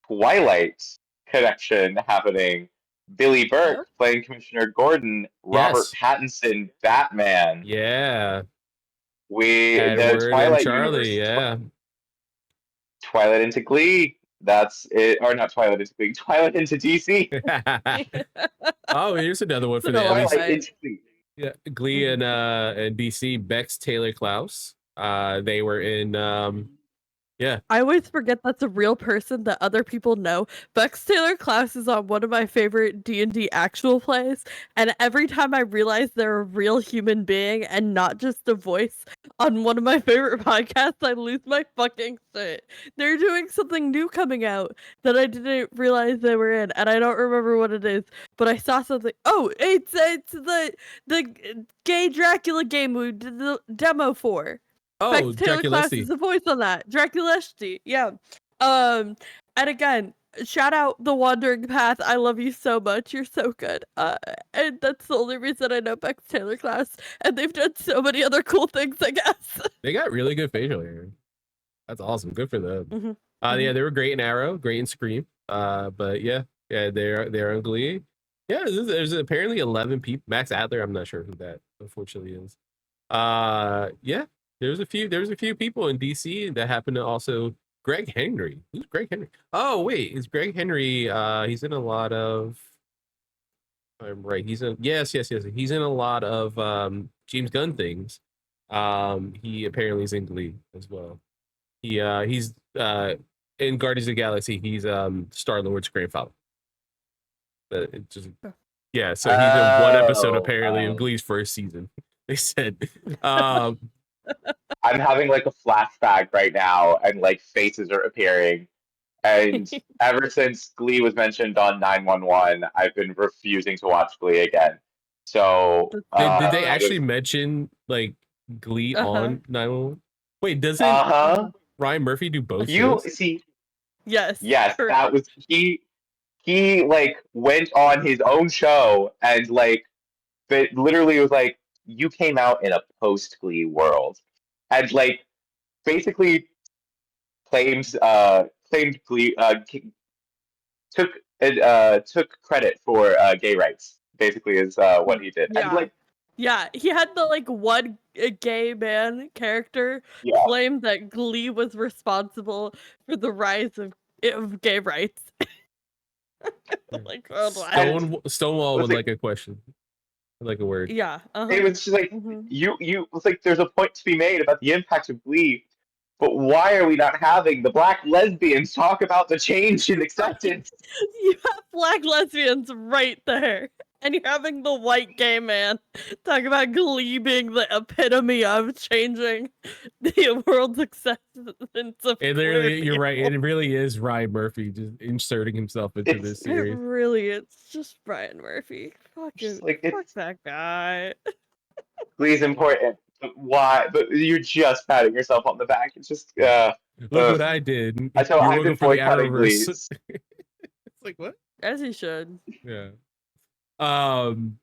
Twilight connection happening. Billy Burke playing Commissioner Gordon, Robert Pattinson, Batman. Yeah. The Twilight Charlie, universe. Twilight into Glee. That's it. Or not Twilight into Glee. Twilight into DC. Oh, here's another one for the Twilight. Yeah, Glee and DC. Bex Taylor Klaus. They were in yeah. I always forget that's a real person that other people know. Bex Taylor Klaus is on one of my favorite D&D actual plays, and every time I realize they're a real human being and not just a voice on one of my favorite podcasts, I lose my fucking shit. They're doing something new coming out that I didn't realize they were in, and I don't remember what it is, but I saw something. Oh, it's the gay Dracula game we did the demo for. Oh, Taylor Klaus is the voice on that. Draculesti, yeah. And again, shout out The Wandering Path. I love you so much. You're so good. And that's the only reason I know Bex Taylor Klaus. And they've done so many other cool things, I guess. They got really good facial hair. That's awesome. Good for them. Yeah, they were great in Arrow, great in Scream. But yeah, they're on Glee. Yeah, there's apparently 11 people. Max Adler, I'm not sure who that unfortunately is. Yeah. There's a few people in DC that happen to also Greg Henry. Who's Greg Henry? Oh wait, is Greg Henry? He's in a lot of. I'm right. He's in yes. He's in a lot of James Gunn things. He apparently is in Glee as well. He's in Guardians of the Galaxy. He's Star-Lord's grandfather. But it just yeah. So he's in one episode apparently of Glee's first season. They said. I'm having like a flashback right now, and like faces are appearing. And ever since Glee was mentioned on 911, I've been refusing to watch Glee again. So did they actually mention like Glee on 911? Wait, doesn't Ryan Murphy do both? You see? Yes. Correct. That was he. He like went on his own show and like, but literally was like, you came out in a post-Glee world, and like basically claimed Glee took credit for gay rights. Basically, is what he did. Yeah. And, like, yeah, he had the like one gay man character claim that Glee was responsible for the rise of gay rights. Like worldwide. Stonewall would like a question. like a word. Yeah. It was just like hmm you it's like there's a point to be made about the impact of Glee, but why are we not having the black lesbians talk about the change in acceptance? You have black lesbians right there. And you're having the white gay man talk about Glee being the epitome of changing the world's acceptance of And queer literally, you're right. people. It really is Ryan Murphy just inserting himself into It's this It series. really is just Brian Murphy. just Fucking like fuck it's that guy. Glee's important, but why? But you're just patting yourself on the back. It's just Look what I did. so You're I've looking been for the boycotting Arrowverse. Glee's. It's like what? As he should. Yeah. Um.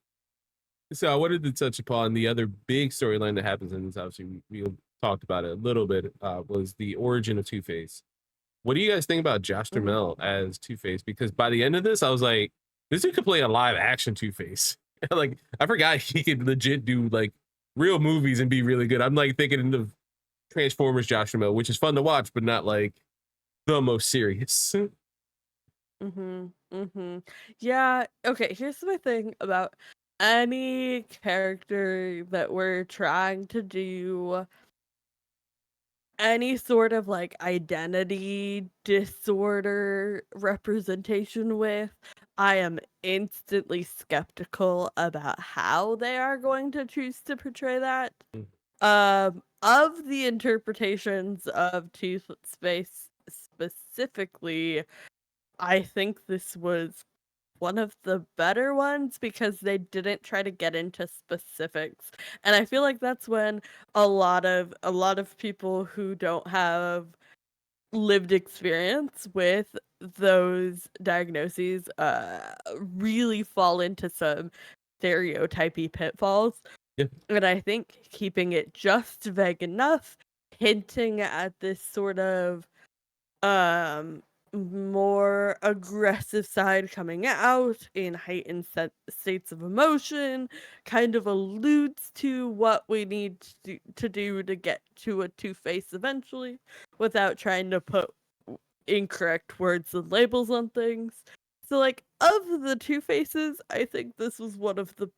So I wanted to touch upon the other big storyline that happens in this. Obviously, we talked about it a little bit. Was the origin of Two-Face. What do you guys think about Josh Duhamel as Two-Face? Because by the end of this, I was like, this dude could play a live action Two-Face. Like, I forgot he could legit do like real movies and be really good. I'm like thinking of Transformers Josh Duhamel, which is fun to watch, but not like the most serious. Yeah, okay, here's my thing about any character that we're trying to do any sort of like identity disorder representation with. I am instantly skeptical about how they are going to choose to portray that. Of the interpretations of Two-Face specifically, I think this was one of the better ones because they didn't try to get into specifics. And I feel like that's when a lot of people who don't have lived experience with those diagnoses really fall into some stereotypy pitfalls. Yeah. And I think keeping it just vague enough, hinting at this sort of um more aggressive side coming out in heightened states of emotion kind of alludes to what we need to do to get to a Two-Face eventually without trying to put incorrect words and labels on things. So like of the Two-Faces, I think this was one of the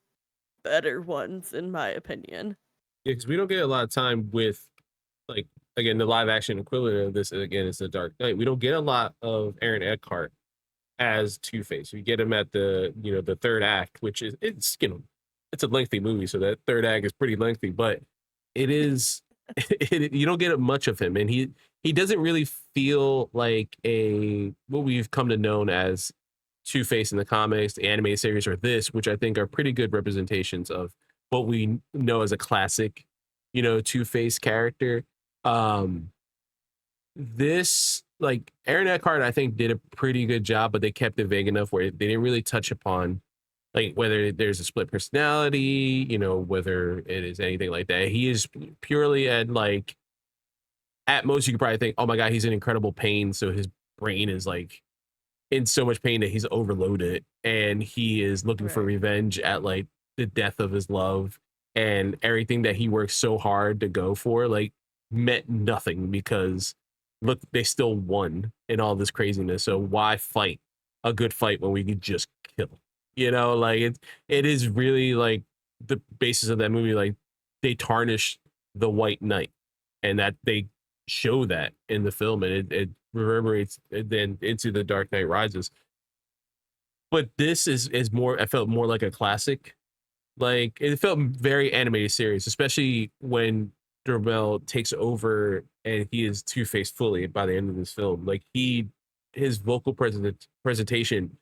better ones in my opinion. Yeah, because we don't get a lot of time with, like, again, the live action equivalent of this, again, is The Dark Knight. We don't get a lot of Aaron Eckhart as Two-Face. We get him at the third act, which is, it's a lengthy movie, so that third act is pretty lengthy, but it is, you don't get much of him. And he doesn't really feel like what we've come to known as Two-Face in the comics, the animated series, or this, which I think are pretty good representations of what we know as a classic, Two-Face character. This, like, Aaron Eckhart, I think, did a pretty good job, but they kept it vague enough where they didn't really touch upon, like, whether there's a split personality, whether it is anything like that. He is purely at most, you could probably think, oh my God, he's in incredible pain. So his brain is like in so much pain that he's overloaded, and he is looking for Right. revenge at like the death of his love, and everything that he worked so hard to go for like meant nothing because look, they still won in all this craziness. So why fight a good fight when we could just kill? Like it is really like the basis of that movie. Like they tarnish the White Knight, and that they show that in the film, and it reverberates then into The Dark Knight Rises. But this is more, I felt more like a classic. Like it felt very animated series, especially when Duhamel takes over and he is Two-Face fully by the end of this film. Like his vocal presentation,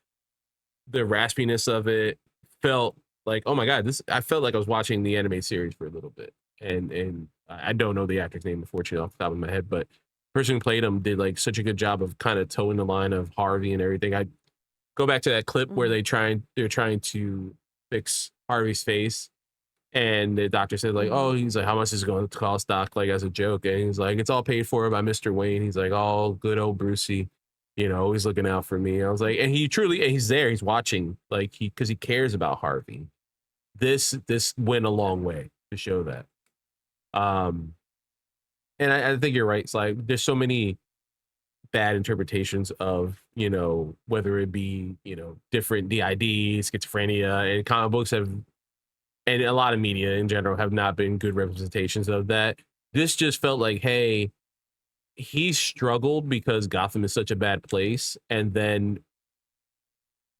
the raspiness of it felt like, oh my God, I felt like I was watching the animated series for a little bit. And I don't know the actor's name, unfortunately, off the top of my head, but the person who played him did like such a good job of kind of towing the line of Harvey and everything. I go back to that clip where they're trying to fix Harvey's face, and the doctor said like, oh, he's like, how much is it going to cost, doc? Like as a joke, and he's like, it's all paid for by Mr. Wayne. He's like, oh, good old Brucey, always looking out for me. I was like, and he's there, he's watching, like because he cares about Harvey. This went a long way to show that. And I think you're right. It's like there's so many bad interpretations of, whether it be, different DID, schizophrenia, and comic books have and a lot of media in general have not been good representations of that. This just felt like, hey, he struggled because Gotham is such a bad place, and then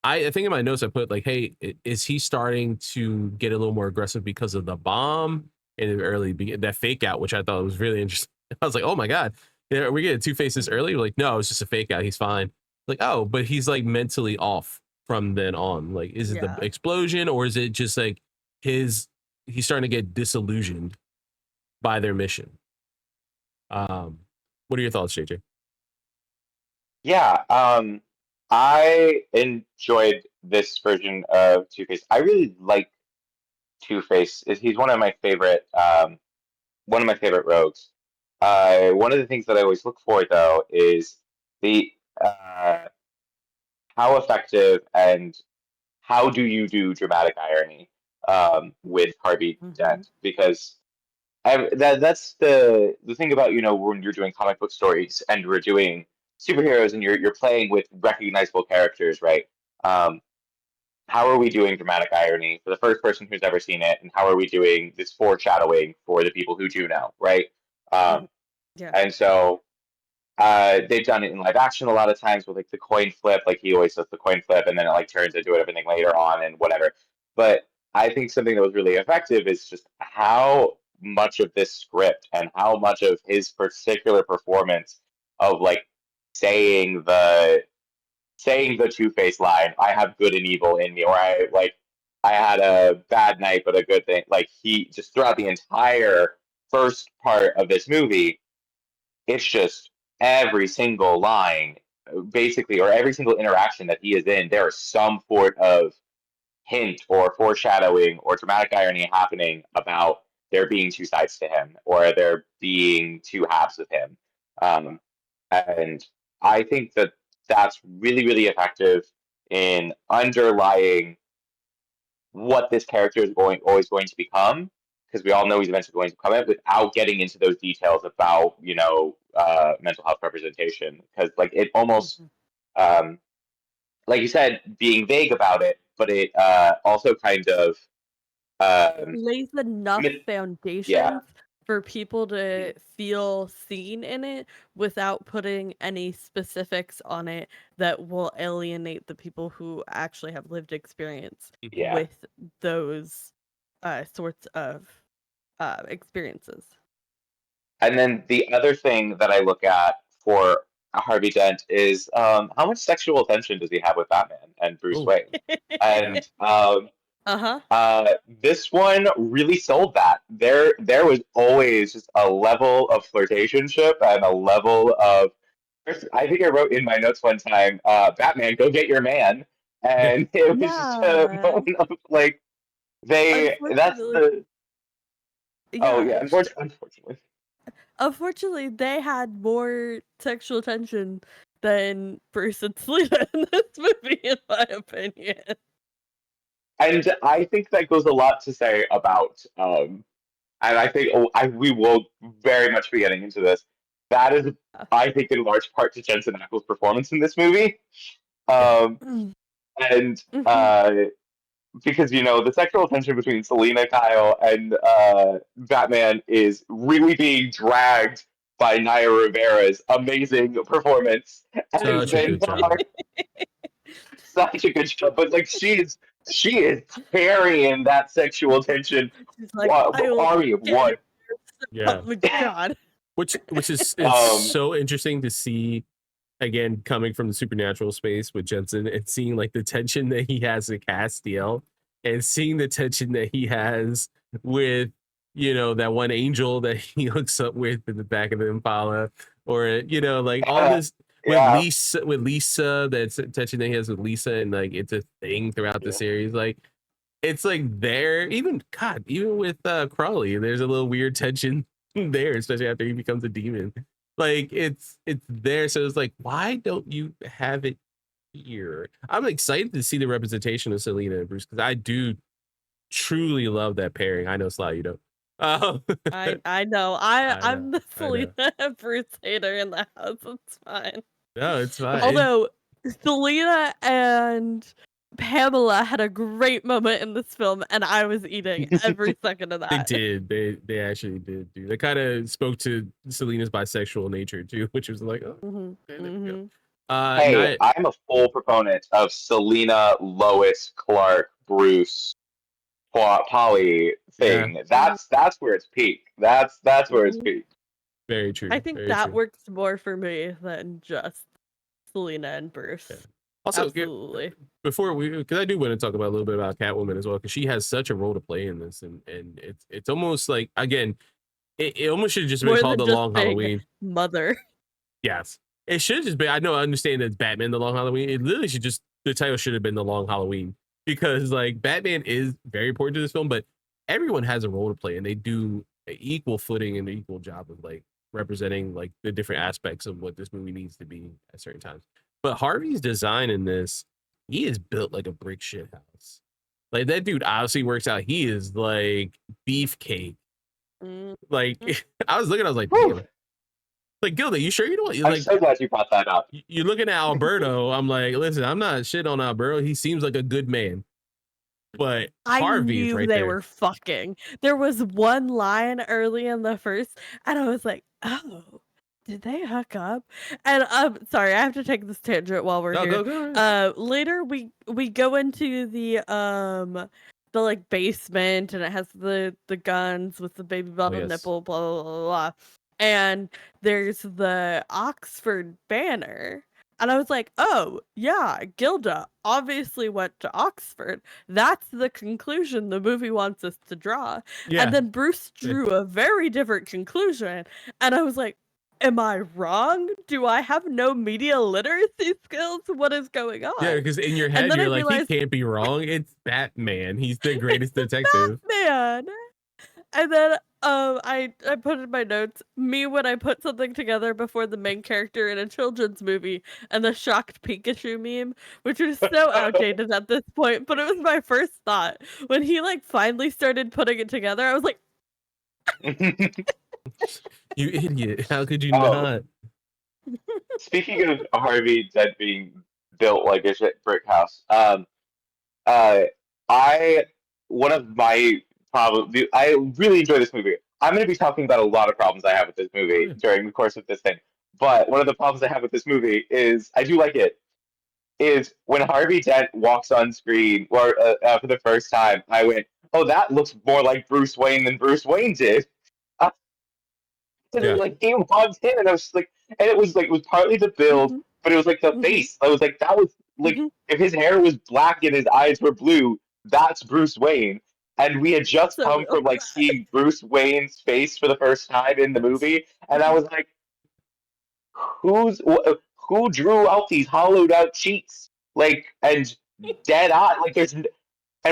I think in my notes I put like, hey, is he starting to get a little more aggressive because of the bomb in the early that fake out, which I thought was really interesting. I was like, oh my god, yeah, we get Two Faces early. We're like, no, it's just a fake out. He's fine. Like, oh, but he's like mentally off from then on. Like, is it the explosion or is it just like he's starting to get disillusioned by their mission? What are your thoughts, JJ? Yeah, I enjoyed this version of Two-Face. I really like Two-Face. He's one of my favorite rogues. One of the things that I always look for though is the uh, how effective and how do you do dramatic irony with Harvey Dent? Because that's the thing about, when you're doing comic book stories and we're doing superheroes and you're playing with recognizable characters, right? How are we doing dramatic irony for the first person who's ever seen it, and how are we doing this foreshadowing for the people who do know, right? And so they've done it in live action a lot of times with like the coin flip, like he always does the coin flip, and then it like turns into everything later on and whatever. But I think something that was really effective is just how much of this script and how much of his particular performance of like saying the Two-Face line, I have good and evil in me, or I had a bad night but a good thing. Like he just throughout the entire first part of this movie, it's just every single line, basically, or every single interaction that he is in, there is some sort of hint or foreshadowing or dramatic irony happening about there being two sides to him or there being two halves of him. And I think that that's really, really effective in underlying what this character is always going to become, because we all know he's eventually going to become it, without getting into those details about mental health representation, because like it almost like you said, being vague about it, but it also kind of lays enough foundations for people to feel seen in it without putting any specifics on it that will alienate the people who actually have lived experience with those sorts of experiences. And then the other thing that I look at for Harvey Dent is how much sexual attention does he have with Batman and Bruce Wayne? And this one really sold that. There was always just a level of flirtationship and a level of. I think I wrote in my notes one time, "Batman, go get your man," and it was just a moment of like That's the. Oh yeah, unfortunately. Unfortunately, they had more sexual tension than Bruce and Selena in this movie, in my opinion. And I think that goes a lot to say about, and I think we will very much be getting into this. That is, I think, in large part to Jensen Ackles' performance in this movie, and because the sexual tension between Selena Kyle and Batman is really being dragged by Naya Rivera's amazing performance. Such a good job. Such a good job, but like she is carrying that sexual tension. She's like, army of one. Yeah. Oh my god. Which is so interesting to see, again, coming from the supernatural space with Jensen and seeing like the tension that he has with Castiel and seeing the tension that he has with, that one angel that he hooks up with in the back of the Impala, or, like all this with Lisa, that's tension that he has with Lisa, and like it's a thing throughout the series. Like it's like there, even with Crawley, there's a little weird tension there, especially after he becomes a demon. Like it's there, so it's like, why don't you have it here? I'm excited to see the representation of Selena and Bruce, because I do truly love that pairing. I know, Sly, you don't. I know. I'm the Selena and Bruce hater in the house. It's fine. No, it's fine. Although Selena and Pamela had a great moment in this film, and I was eating every second of They that. did. They actually did. Dude. They kind of spoke to Selena's bisexual nature too, which was like, oh, okay, there we go. Hey, I'm a full proponent of Selena, Lois, Clark, Bruce, Polly thing. That's where it's peak. That's where it's peak. Very true. I think very that true. works more for me than just Selena and Bruce. Yeah. Also, absolutely. Before because I do want to talk about a little bit about Catwoman as well, because she has such a role to play in this, and it's almost like, again, it almost should have just been More called than The just Long being Halloween. Mother. Yes, it should just be. I understand that it's Batman The Long Halloween. It literally should just, the title should have been The Long Halloween, because like Batman is very important to this film, but everyone has a role to play, and they do an equal footing and an equal job of like representing like the different aspects of what this movie needs to be at certain times. But Harvey's design in this, he is built like a brick shit house. Like that dude obviously works out. He is like beefcake. Like I was looking, I was like, damn. Like, Gilda, you sure you don't? I'm so glad you brought that up. You're looking at Alberto. I'm like, listen, I'm not shit on Alberto. He seems like a good man. But Harvey is right they there. were fucking. There was one line early in the first, and I was like, oh, did they hook up? And sorry, I have to take this tangent while we're here. Go. Later we go into the like basement, and it has the guns with the baby bottle nipple, blah blah blah blah. And there's the Oxford banner. And I was like, oh, yeah, Gilda obviously went to Oxford. That's the conclusion the movie wants us to draw. Yeah. And then Bruce drew a very different conclusion. And I was like, am I wrong? Do I have no media literacy skills? What is going on? Yeah, because in your head, you're like, he can't be wrong. It's Batman. He's the greatest detective. Batman. And then I put in my notes, me when I put something together before the main character in a children's movie and the shocked Pikachu meme, which was so outdated at this point, but it was my first thought. When he like finally started putting it together, I was like, you idiot. How could you not? Speaking of Harvey Dent being built like a shit brick house, one of my problems, I really enjoy this movie. I'm going to be talking about a lot of problems I have with this movie during the course of this thing. But one of the problems I have with this movie is, I do like it, is when Harvey Dent walks on screen or for the first time, I went, oh, that looks more like Bruce Wayne than Bruce Wayne did. Like he walked in, and I was like, and it was partly the build, but it was like the face. I was like, that was like, if his hair was black and his eyes were blue, that's Bruce Wayne. And we had just come from like seeing Bruce Wayne's face for the first time in the movie, and I was like, who drew out these hollowed out cheeks, like, and dead eye, like and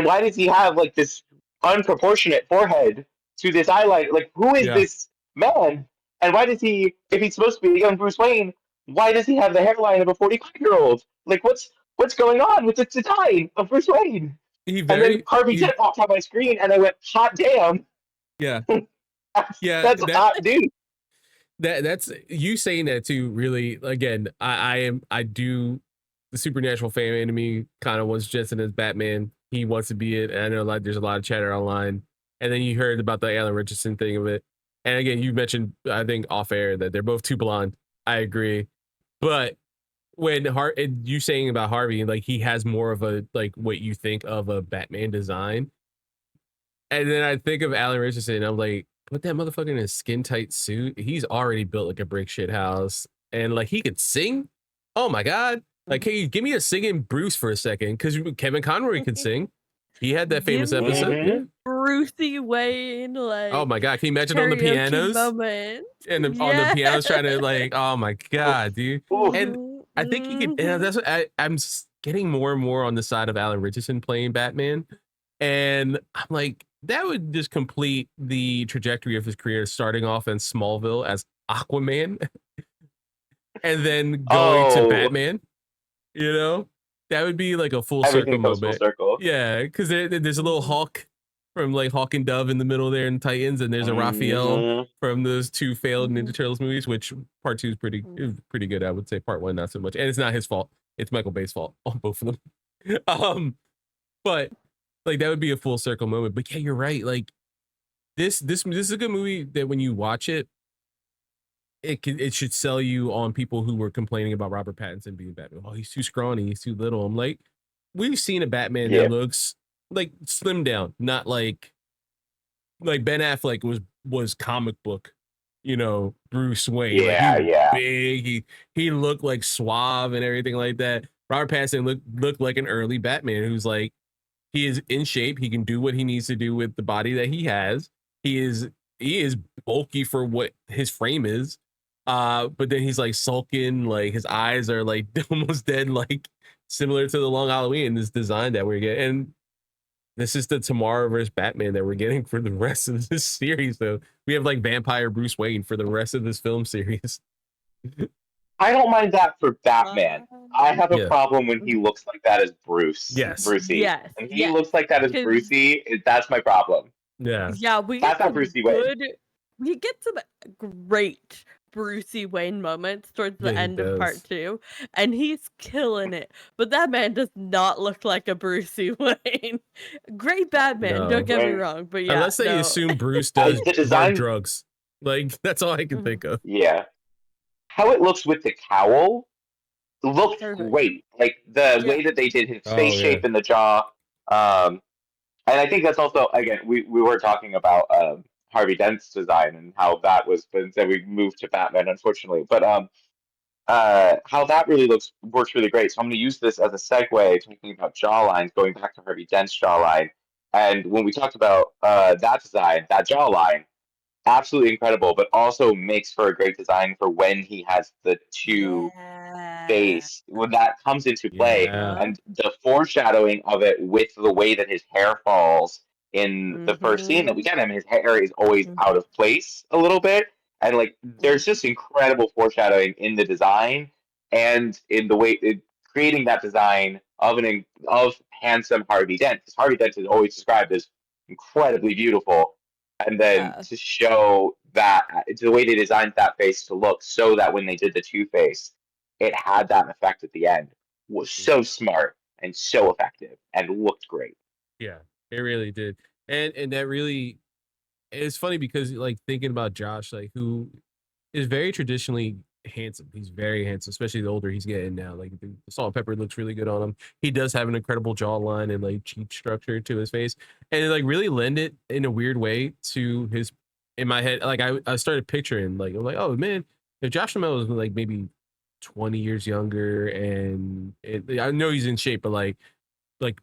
why does he have like this unproportionate forehead to this eyeliner? Like, who is this man? And why does he, if he's supposed to be the young Bruce Wayne, why does he have the hairline of a 45-year-old? Like, what's going on with the design of Bruce Wayne? And then Harvey Dent walked on my screen, and I went, hot damn. Yeah. That's hot, dude. That's you saying that too. Really, again, I do. The supernatural fan in me kind of wants Jensen as Batman. He wants to be it. And I know there's a lot of chatter online. And then you heard about the Alan Richardson thing of it. And again, you mentioned, I think off air, that they're both too blonde. I agree. But when you saying about Harvey, like he has more of a, like what you think of a Batman design. And then I think of Alan Richardson, and I'm like, put that motherfucker in a skin tight suit. He's already built like a brick shit house. And like he could sing. Oh my God. Like, can you give me a singing Bruce for a second? Because Kevin Conroy can sing. He had that famous episode. Brucey Wayne, like, oh my God, can you imagine on the pianos? Moment. And on the pianos trying to like, oh my God, dude. And I think he could, and that's what I'm getting more and more on the side of Alan Richardson playing Batman. And I'm like, that would just complete the trajectory of his career, starting off in Smallville as Aquaman and then going to Batman. You know, that would be like a full circle moment. Full circle. Yeah, because there's a little Hawk from like Hawk and Dove in the middle there in Titans, and there's a Raphael from those two failed Ninja Turtles movies, which part 2 is pretty good. I would say part 1 not so much, and it's not his fault. It's Michael Bay's fault on both of them. But like that would be a full circle moment. But yeah, you're right. Like this is a good movie that when you watch it, it should sell you on people who were complaining about Robert Pattinson being Batman. Oh, he's too scrawny, he's too little. I'm like, we've seen a Batman Yeah. that looks like slimmed down, not like Ben Affleck was comic book, Bruce Wayne. Like he Yeah, was yeah. big, he looked like suave and everything like that. Robert Pattinson looked like an early Batman who's like he is in shape, he can do what he needs to do with the body that he has. He is bulky for what his frame is. But then he's like sulking, like his eyes are like almost dead, like similar to the Long Halloween, this design that we're getting. And this is the Tomorrow versus Batman that we're getting for the rest of this series. So we have like vampire Bruce Wayne for the rest of this film series. I don't mind that for Batman. I have a Yeah. problem when he looks like that as Brucey. Yes, When he yes. looks like that as 'Cause- Brucey, that's my problem. Yeah. Yeah, we That's get not some Brucey Wayne. we get some great Brucey Wayne moments towards the Yeah, he end of part does. 2, and he's killing it. But that man does not look like a Brucey Wayne. Great Batman, No. don't get me When- wrong, but yeah, Unless they no. assume Bruce does the design- hard drugs. Like that's all I can think of. Yeah. How it looks with the cowl looks Perfect. great. Like the Yeah. way that they did his Oh, face yeah. shape in the jaw. And I think that's also, again, we were talking about Harvey Dent's design and how that was, but then we moved to Batman, unfortunately. But how that really works really great. So I'm going to use this as a segue, talking about jawlines, going back to Harvey Dent's jawline. And when we talked about that design, that jawline, absolutely incredible, but also makes for a great design for when he has the two face, when that comes into play, Yeah. and the foreshadowing of it with the way that his hair falls in the first scene that we get him, his hair is always out of place a little bit, and like there's just incredible foreshadowing in the design and in the way creating that design of of handsome Harvey Dent, because Harvey Dent is always described as incredibly beautiful, and then to show that the way they designed that face to look so that when they did the Two-Face, it had that effect at the end was so smart and so effective and looked great. Yeah, it really did. And that really, it's funny because like thinking about Josh, like who is very traditionally handsome. He's very handsome, especially the older he's getting now. Like the salt and pepper looks really good on him. He does have an incredible jawline and like cheek structure to his face, and it like really lend it in a weird way to his. In my head, like I started picturing like I'm like, oh man, if Josh Duhamel was like maybe 20 years younger, and I know he's in shape, but like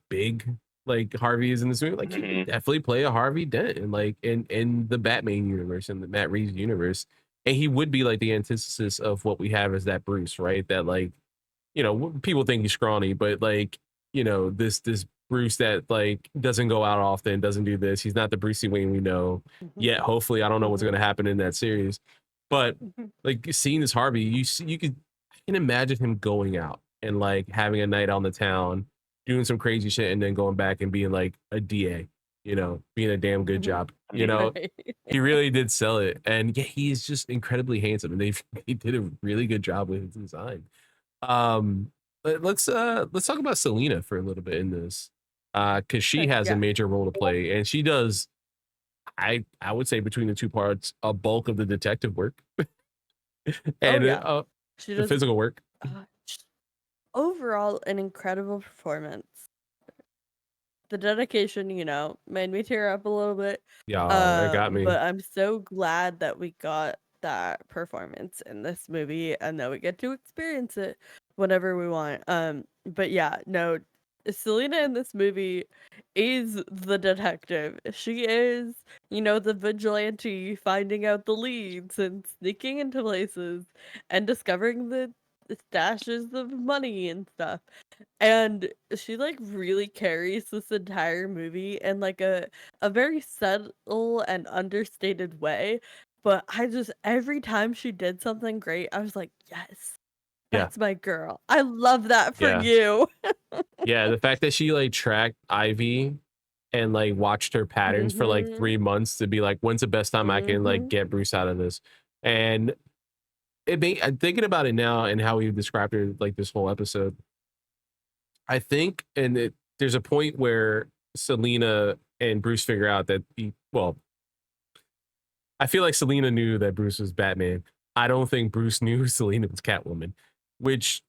big like Harvey is in this movie, like he could definitely play a Harvey Dent and like in the Batman universe and the Matt Reeves universe. And he would be like the antithesis of what we have as that Bruce, right? That like, people think he's scrawny, but like, this Bruce that like doesn't go out often, doesn't do this. He's not the Brucey Wayne we know yet. Hopefully, I don't know what's going to happen in that series, but like seeing this Harvey, I can imagine him going out and like having a night on the town, doing some crazy shit, and then going back and being like a DA, being a damn good job. He really did sell it, and yeah, he is just incredibly handsome, and they did a really good job with his design. But let's talk about Selena for a little bit in this, because she has a major role to play, and she does. I would say between the two parts, a bulk of the detective work, and the physical work. Overall, an incredible performance. The dedication, made me tear up a little bit. Yeah, it got me. But I'm so glad that we got that performance in this movie and that we get to experience it whenever we want. But yeah, no, Selena in this movie is the detective. She is, the vigilante finding out the leads and sneaking into places and discovering the stashes of money and stuff. And she like really carries this entire movie in like a very subtle and understated way. But every time she did something great, I was like, yes, that's my girl. I love that for you. Yeah, the fact that she like tracked Ivy and like watched her patterns for like 3 months to be like, when's the best time I can like get Bruce out of this? And I'm thinking about it now and how we described her like this whole episode. I think, and there's a point where Selena and Bruce figure out that I feel like Selena knew that Bruce was Batman. I don't think Bruce knew Selena was Catwoman, which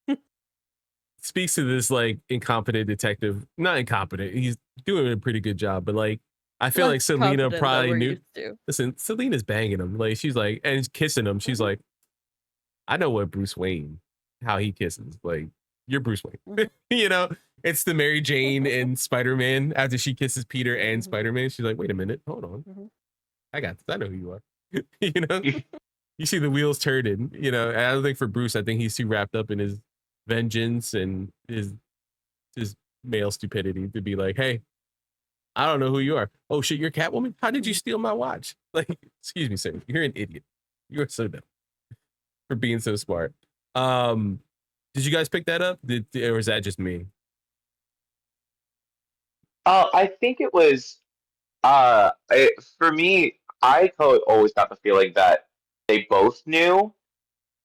speaks to this like incompetent detective. Not incompetent. He's doing a pretty good job, but like I feel like Selena probably knew. Listen, Selena's banging him. Like she's like, and he's kissing him. She's like, I know what Bruce Wayne, how he kisses. Like you're Bruce Wayne. You know, it's the Mary Jane and Spider-Man after she kisses Peter and Spider-Man. She's like, wait a minute, hold on. I got this. I know who you are. You know, you see the wheels turning. You know, and I don't think for Bruce, I think he's too wrapped up in his vengeance and his male stupidity to be like, hey, I don't know who you are. Oh shit, you're Catwoman? How did you steal my watch? Like, excuse me, sir. You're an idiot. You are so dumb for being so smart. Did you guys pick that up? Or was that just me? I think it was for me. Always got the feeling that they both knew.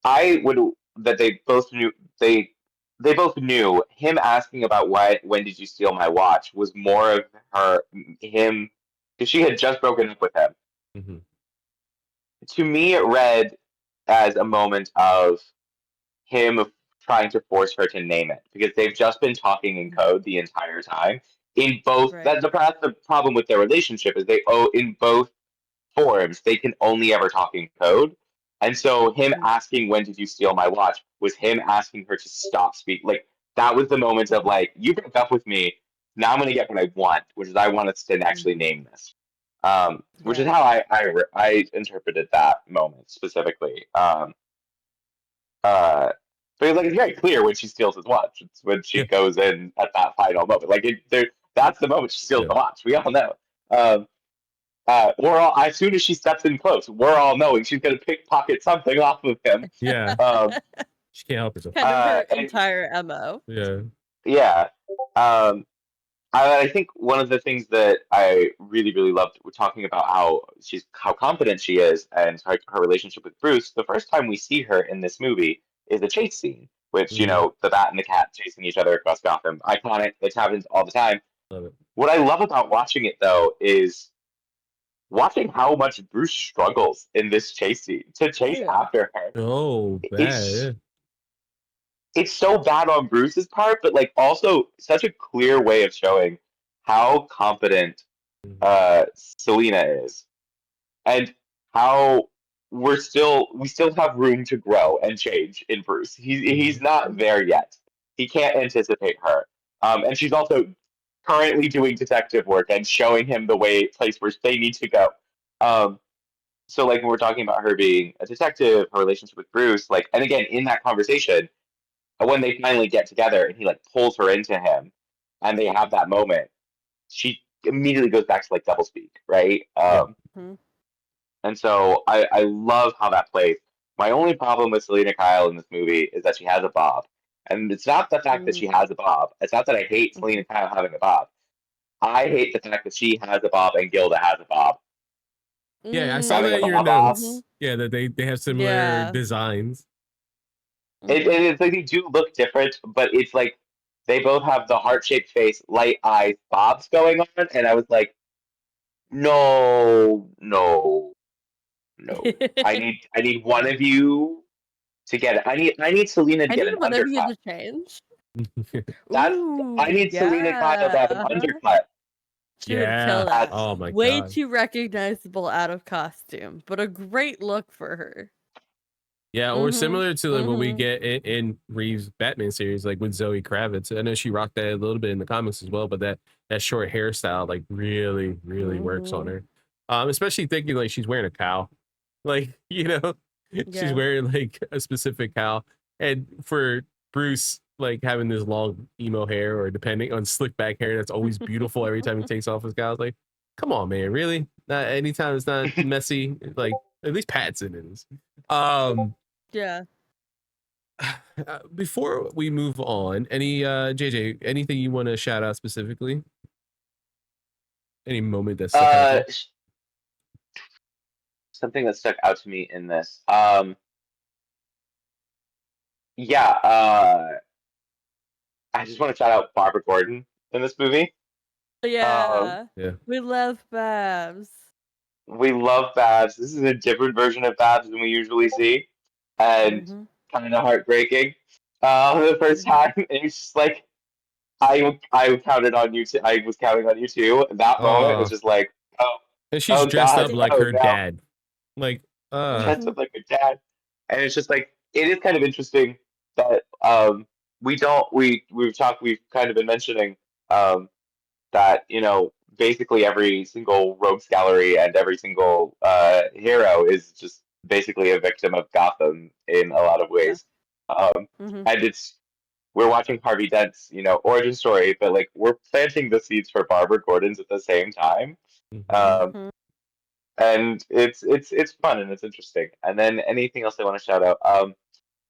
I would that they both knew they both knew him asking about when did you steal my watch was more of him because she had just broken up with him. Mm-hmm. To me, it read as a moment of him trying to force her to name it because they've just been talking in code the entire time. In both, that's the problem with their relationship is in both forms they can only ever talk in code. And so him asking when did you steal my watch was him asking her to stop speaking. Like that was the moment of like, you broke up with me. Now I'm gonna get what I want, which is I want us to actually name this. Which is how I interpreted that moment specifically. But like it's very clear when she steals his watch. It's when she goes in at that final moment. Like that's the moment she steals the watch. We all know. We're all as soon as she steps in close, we're all knowing she's gonna pickpocket something off of him. Yeah. She can't help herself. Kind of her entire MO. Yeah. Yeah. I think one of the things that I really, really loved, we're talking about how confident she is and her relationship with Bruce. The first time we see her in this movie is a chase scene, which you know the bat and the cat chasing each other across Gotham, iconic. It happens all the time. Love it. What I love about watching it though is watching how much Bruce struggles in this chase scene to chase after her. Oh, bad. It's so bad on Bruce's part, but like also such a clear way of showing how confident Selena is, and how we still have room to grow and change in Bruce. He's not there yet. He can't anticipate her, and she's also currently doing detective work and showing him the place where they need to go. So like when we're talking about her being a detective, her relationship with Bruce, like, and again in that conversation when they finally get together and he like pulls her into him and they have that moment, she immediately goes back to like doublespeak, right? And so I love how that plays. My only problem with Selena Kyle in this movie is that she has a bob. And it's not the fact that she has a bob. It's not that I hate Selena Kyle having a bob. I hate the fact that she has a bob and Gilda has a bob. Yeah, I saw that in your notes. Yeah, that they have similar designs. It's like they do look different, but it's like they both have the heart-shaped face, light eyes, bobs going on, and I was like, no. I need one of you to get it. I need Selena to get an undercut. To change. I need Selena Kyle to have an undercut. She would kill that. Oh my god. Way too recognizable out of costume, but a great look for her. Yeah, or similar to like what we get in Reeves' Batman series, like with Zoe Kravitz. I know she rocked that a little bit in the comics as well, but that short hairstyle like really works on her. Especially thinking like she's wearing a cowl, like she's wearing like a specific cowl, and for Bruce like having this long emo hair or depending on slick back hair that's always beautiful every time he takes off his cowl. Like, come on, man, really? Not anytime it's not messy. Like at least Pattinson is. Before we move on, any JJ, anything you want to shout out specifically? Any moment that's stuck out to you? Something that stuck out to me in this. I just want to shout out Barbara Gordon in this movie. Yeah. Yeah. We love Babs. We love Babs. This is a different version of Babs than we usually see, and Mhm. kind of heartbreaking. The first Mhm. time, and it's just like I counted on you. I was counting on you too. That moment was just like, oh, And she's oh dressed God, up like oh her no, dad. Like, dressed Mhm. up like a dad, and it's just like it is kind of interesting that we don't we've kind of been mentioning um that basically every single rogues gallery and every single hero is just basically a victim of Gotham in a lot of Yeah. ways. Mhm. And we're watching Harvey Dent's origin story, but like we're planting the seeds for Barbara Gordon's at the same time. mhm. Um, Mhm. and it's fun and it's interesting. And then anything else I want to shout out?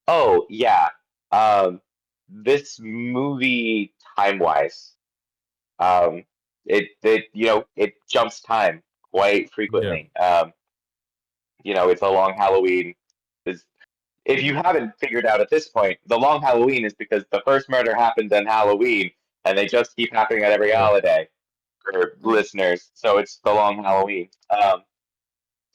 Oh yeah, um, this movie time wise. Um, it jumps time quite Yeah. frequently. It's a long Halloween. Is If you Mhm. haven't figured out at this point, the long Halloween is because the first murder happened on Halloween, and they just keep happening at every Yeah. holiday for Mhm. listeners. So it's the long Halloween.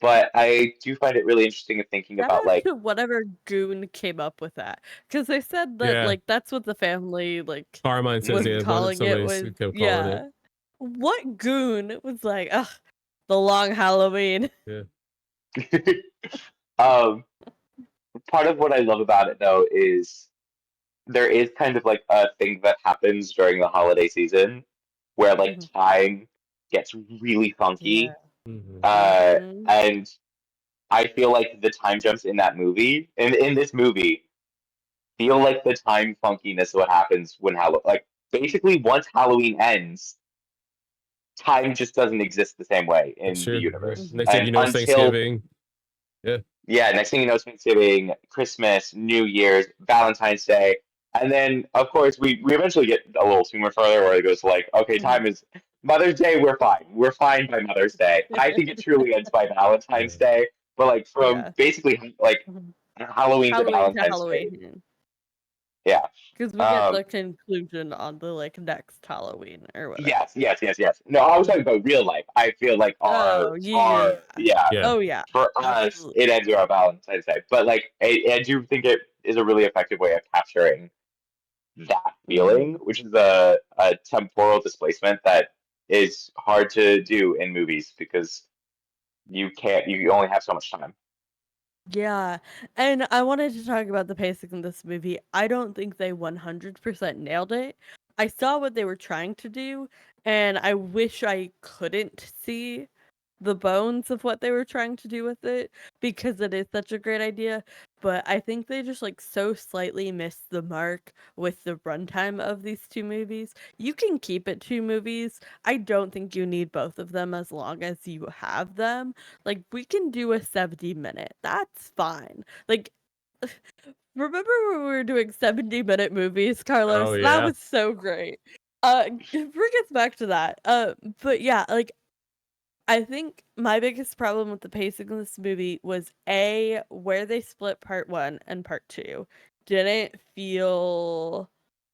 But I do find it really interesting of thinking Shout about out like, to whatever goon came up with that, because they said that Yeah. like that's what the family like Carmine says, was yeah, what calling it somebody was kept calling it. yeah. What goon was like, ugh, the long Halloween? Yeah. um, part of what I love about it though is there is kind of like a thing that happens during the holiday season where like Mhm. time gets really Yeah. funky. hmm Mhm. And I feel like the time jumps in that movie, in this movie, feel like the time funkiness of what happens when Halloween, like basically once Halloween ends, time just doesn't exist the same way That's in the true. Yeah. universe. Mhm. Next thing And you know, it's until, Thanksgiving. Yeah. yeah, next thing you know, it's Thanksgiving, Christmas, New Year's, Valentine's Day. And then, of course, we eventually get a little too much further where it goes like, okay, Mhm. time is Mother's Day, we're fine. We're fine by Mother's Day. I think it truly ends by Valentine's Yeah. Day, but like from Yeah. basically like Mhm. Halloween to Halloween to Valentine's Day. Halloween. Yeah. Because we get Um, the conclusion on the like next Halloween or whatever. yes, yes, yes, yes. No, I was talking Mhm. about real life. I feel like Oh yeah. yeah, Yeah. Oh yeah. for us, Absolutely. it ends around Valentine's Day. But like, I do think it is a really effective way of capturing that feeling, Mhm. which is a temporal displacement that is hard to do in movies because you only have so much time. Yeah, and I wanted to talk about the pacing in this movie. I don't think they 100% nailed it. I saw what they were trying to do, and I wish I couldn't see the bones of what they were trying to do with it because it is such a great idea. But I think they just like so slightly missed the mark with the runtime of these two movies. You can keep it two movies. I don't think you need both of them as long as you have them. Like we can do a 70-minute. That's fine. Like remember when we were doing 70-minute movies, Oh Carlos? That yeah. was so great. Bring us back to that. But yeah, like I think my biggest problem with the pacing of this movie was A, where they split part one and part two didn't feel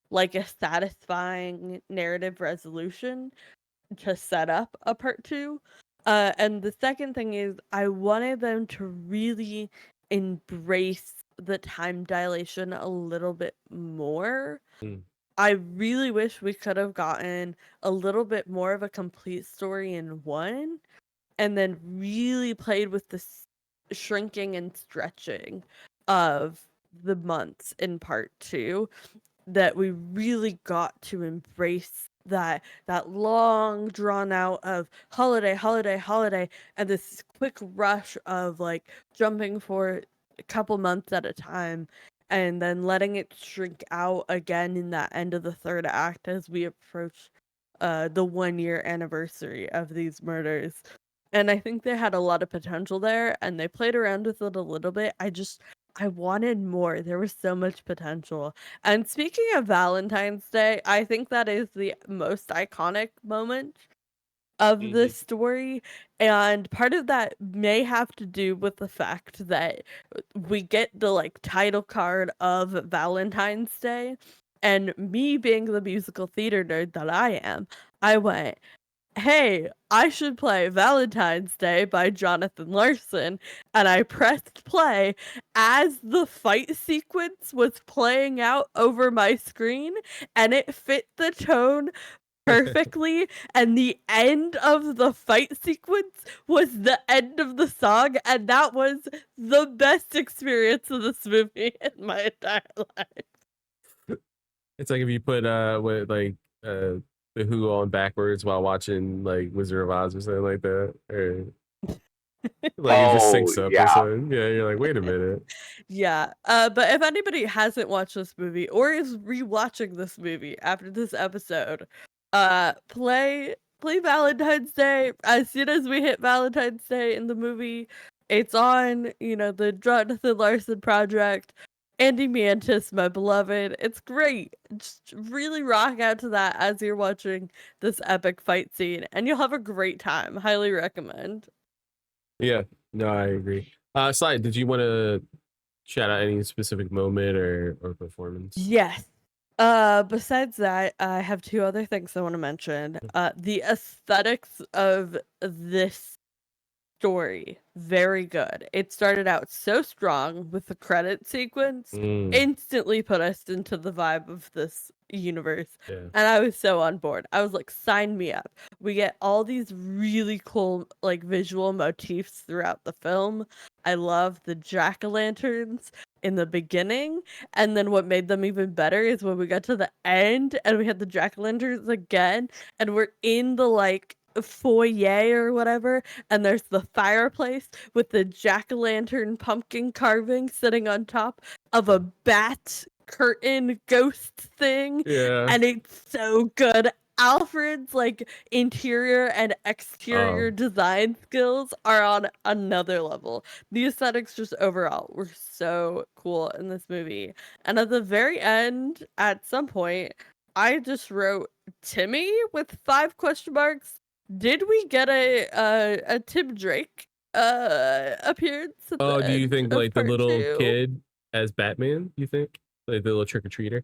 like a satisfying narrative resolution to set up a part two. And the second thing is, I wanted them to really embrace the time dilation a little bit more. Mm. I really wish we could have gotten a little bit more of a complete story in one and then really played with the shrinking and stretching of the months in part two, that we really got to embrace that long drawn out of holiday holiday holiday and this quick rush of like jumping for a couple months at a time and then letting it shrink out again in that end of the third act as we approach the 1 year anniversary of these murders. And I think they had a lot of potential there and they played around with it a little bit. I wanted more. There was so much potential. And speaking of Valentine's Day, I think that is the most iconic moment of Hmm. this story. And part of that may have to do with the fact that we get the like title card of Valentine's Day. And me being the musical theater nerd that I am, I went, hey, I should play Valentine's Day by Jonathan Larson. And I pressed play as the fight sequence was playing out over my screen, and it fit the tone perfectly. And the end of the fight sequence was the end of the song, and that was the best experience of this movie in my entire life. It's like if you put the Who on backwards while watching like Wizard of Oz or something like that, or like it just Oh syncs up or yeah. something. Yeah, you're like, wait a minute. Yeah. But if anybody hasn't watched this movie or is rewatching this movie after this episode, play Valentine's Day. As soon as we hit Valentine's Day in the movie, it's on, the Jonathan Larson project. Andy Mantis, my beloved. It's great. Just really rock out to that as you're watching this epic fight scene, and you'll have a great time. Highly recommend. Yeah, no, I agree. Slide, did you want to shout out any specific moment or performance? Yes. Besides that, I have two other things I want to mention. The aesthetics of this story, very good. It started out so strong with the credit sequence, instantly put us into the vibe of this universe. Yeah. And I was so on board. I was like, sign me up. We get all these really cool like visual motifs throughout the film. I love the jack-o'-lanterns in the beginning, and then what made them even better is when we got to the end and we had the jack-o'-lanterns again, and we're in the like foyer or whatever, and there's the fireplace with the jack-o'-lantern pumpkin carving sitting on top of a bat curtain ghost thing. Yeah. And it's so good. Alfred's like interior and exterior design skills are on another level. The aesthetics just overall were so cool in this movie. And at the very end, at some point, I just wrote Timmy with 5 question marks. Did we get a Tim Drake appearance at the Do you end think of like the part little 2? kid as Batman? You think like the little trick or treater?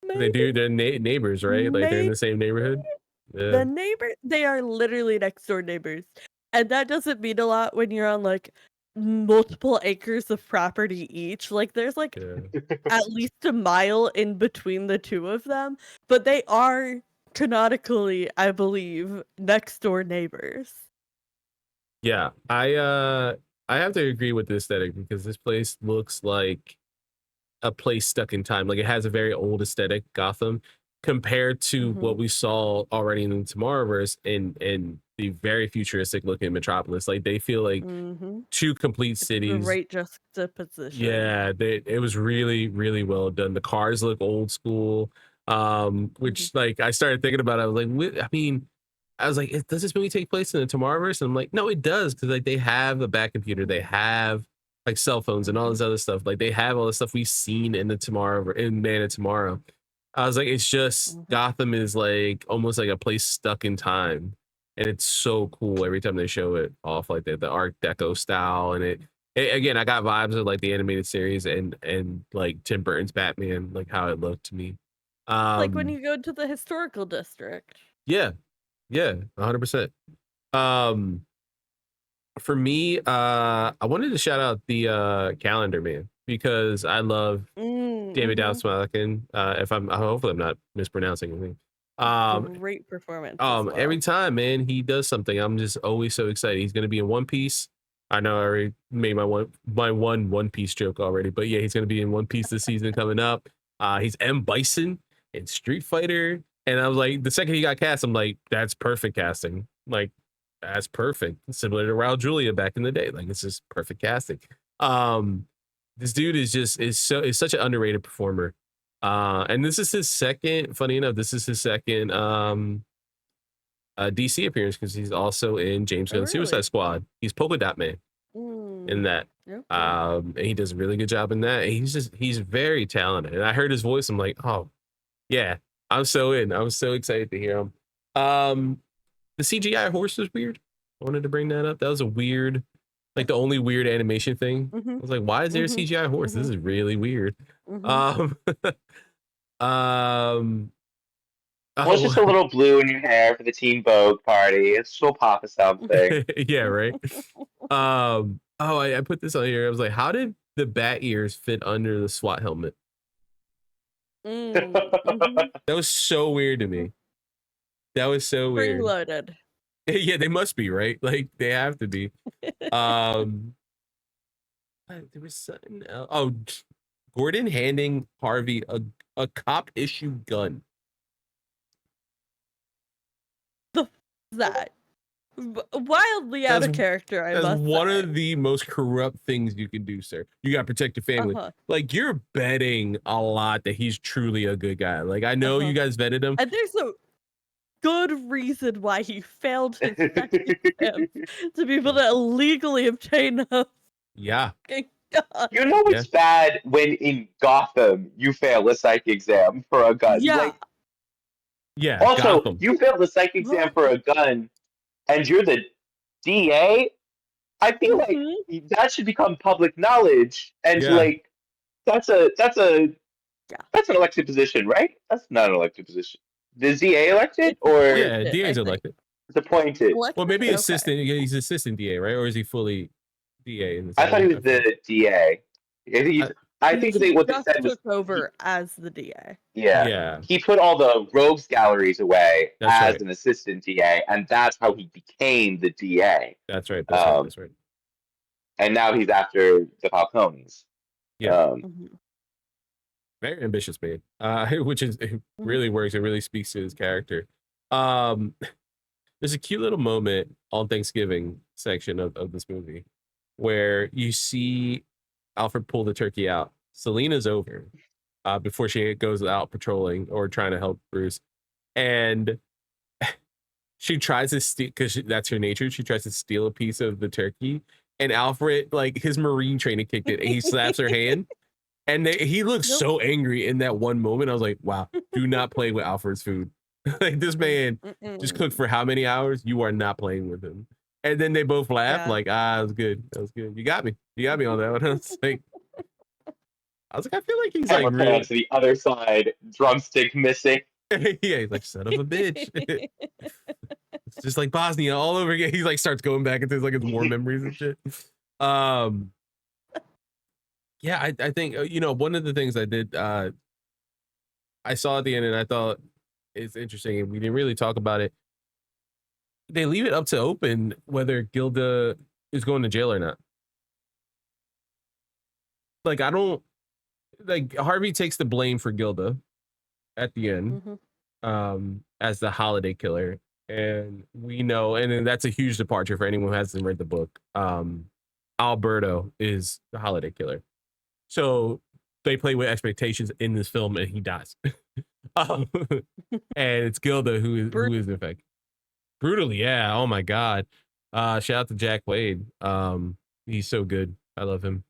They Maybe. do. They're neighbors, right? Like they're in Maybe. the same neighborhood. Yeah. The neighbor, they are literally next door neighbors. And that doesn't mean a lot when you're on like multiple acres of property each. Like there's like Yeah. at least a mile in between the two of them, but they are canonically, I believe, next door neighbors. Yeah, I have to agree with the aesthetic because this place looks like a place stuck in time. Like it has a very old aesthetic, Gotham, compared to what we saw already in the Tomorrowverse and the very futuristic looking Metropolis. Like they feel like two complete cities. Great juxtaposition. Yeah, it was really, really well done. The cars look old school. Which like I started thinking about it. I was like, I mean, I was like, does this movie take place in the Tomorrowverse? And I'm like, no, it does, because like they have a back computer, they have like cell phones and all this other stuff. Like they have all the stuff we've seen in the in Man of Tomorrow. I was like, it's just Gotham is like almost like a place stuck in time, and it's so cool every time they show it off like the Art Deco style. And it again, I got vibes of like the animated series and like Tim Burton's Batman, like how it looked to me. Like when you go to the historical district. Yeah, 100%. For me, I wanted to shout out the Calendar Man because I love David Dastmalchian. Hopefully I'm not mispronouncing anything. Great performance. Every time, man, he does something, I'm just always so excited. He's gonna be in One Piece. I know I already made my One Piece joke already, but yeah, he's gonna be in One Piece this season coming up. He's M. Bison in Street Fighter. And I was like, the second he got cast, I'm like, that's perfect casting. Like, that's perfect. Similar to Raul Julia back in the day. Like, it's just perfect casting. This dude is such an underrated performer. And this is his second, funny enough, this is his second DC appearance, because he's also in James Gunn's Suicide Squad. He's Polka Dot Man in that. And he does a really good job in that. And he's very talented. And I heard his voice, I'm like, oh yeah, I'm so in. I'm so excited to hear him. The CGI horse was weird. I wanted to bring that up. That was a weird, like the only weird animation thing. I was like, why is there a CGI horse? This is really weird. Well, it's just a little blue in your hair for the Teen Vogue party. It's still pop of something. Yeah, right. I put this on here. I was like, how did the bat ears fit under the SWAT helmet? Mhm. That was so weird to me. That was so weird. Spring-loaded. Yeah, they must be, right? Like they have to be. There was something else. Oh, Gordon handing Harvey a cop issue gun. That wildly out of character. I That's must one say. of the most corrupt things you can do, sir. You got to protect your family. Like you're betting a lot that he's truly a good guy. Like I know you guys vetted him, and there's a good reason why he failed his second exam to be able to illegally obtain a yeah. gun. You know it's bad when in Gotham you fail a psych exam for a gun. Yeah. Like, yeah. also, Gotham. you failed the psych exam for a gun, and you're the DA. I feel like that should become public knowledge, and like that's an elected position, right? That's not an elected position. Is DA elected or yeah, DA's elected. It's appointed. Well, maybe assistant. Yeah, he's assistant DA, right? Or is he fully DA? I thought he was the DA. I think what they said was took over as the DA. Yeah. He put all the rogues galleries away That's as an assistant DA, and that's how he became the DA. That's right. That's right. And now he's after the Falcones. Yeah. Very ambitious man. Which is it really works. It really speaks to his character. There's a cute little moment on Thanksgiving section of this movie where you see Alfred pull the turkey out. Selena's over before she goes out patrolling or trying to help Bruce. And she tries to steal, because that's her nature. She tries to steal a piece of the turkey. And Alfred, like his Marine training kicked in, and he slaps her hand. And he looks so angry in that one moment. I was like, wow, do not play with Alfred's food. Like this man just cooked for how many hours? You are not playing with him. And then they both laugh like, that was good. That was good. You got me on that one. I was like, I feel like he's like really to the other side, drumstick missing. Yeah, he's like, son of a bitch. It's just like Bosnia all over again. He like starts going back into like his war memories and shit. Yeah, I think one of the things I did I saw at the end and I thought it's interesting, and we didn't really talk about it. They leave it up to open whether Gilda is going to jail or not. Like I don't like Harvey takes the blame for Gilda at the end as the holiday killer, and we know, and then that's a huge departure for anyone who hasn't read the book. Alberto is the holiday killer, so they play with expectations in this film and he dies. And it's Gilda who is in fact brutally, yeah. Oh my god. Shout out to Jack Wade. He's so good. I love him.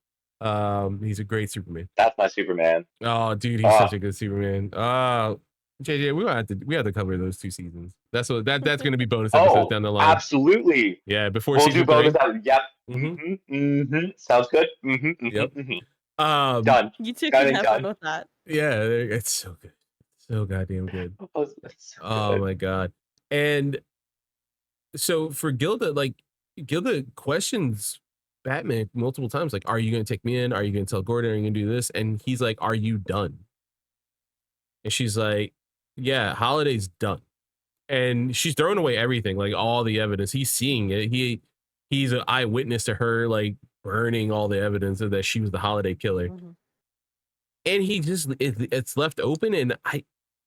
He's a great Superman. That's my Superman. Oh dude, he's such a good Superman. JJ, we have to cover those 2 seasons. That's gonna be bonus episodes down the line. Absolutely. Yeah, before we'll season do bonus 3. Yep. Sounds good. Yep. Done. You two can have fun with that. Yeah, it's so good. So goddamn good. Oh my god. And so for Gilda, like Gilda questions Batman multiple times, like, are you gonna take me in? Are you gonna tell Gordon? Are you gonna do this? And he's like, are you done? And she's like, yeah, Holiday's done. And she's throwing away everything, like all the evidence. He's seeing it. He's an eyewitness to her like burning all the evidence of that she was the Holiday killer. And he just it's left open, and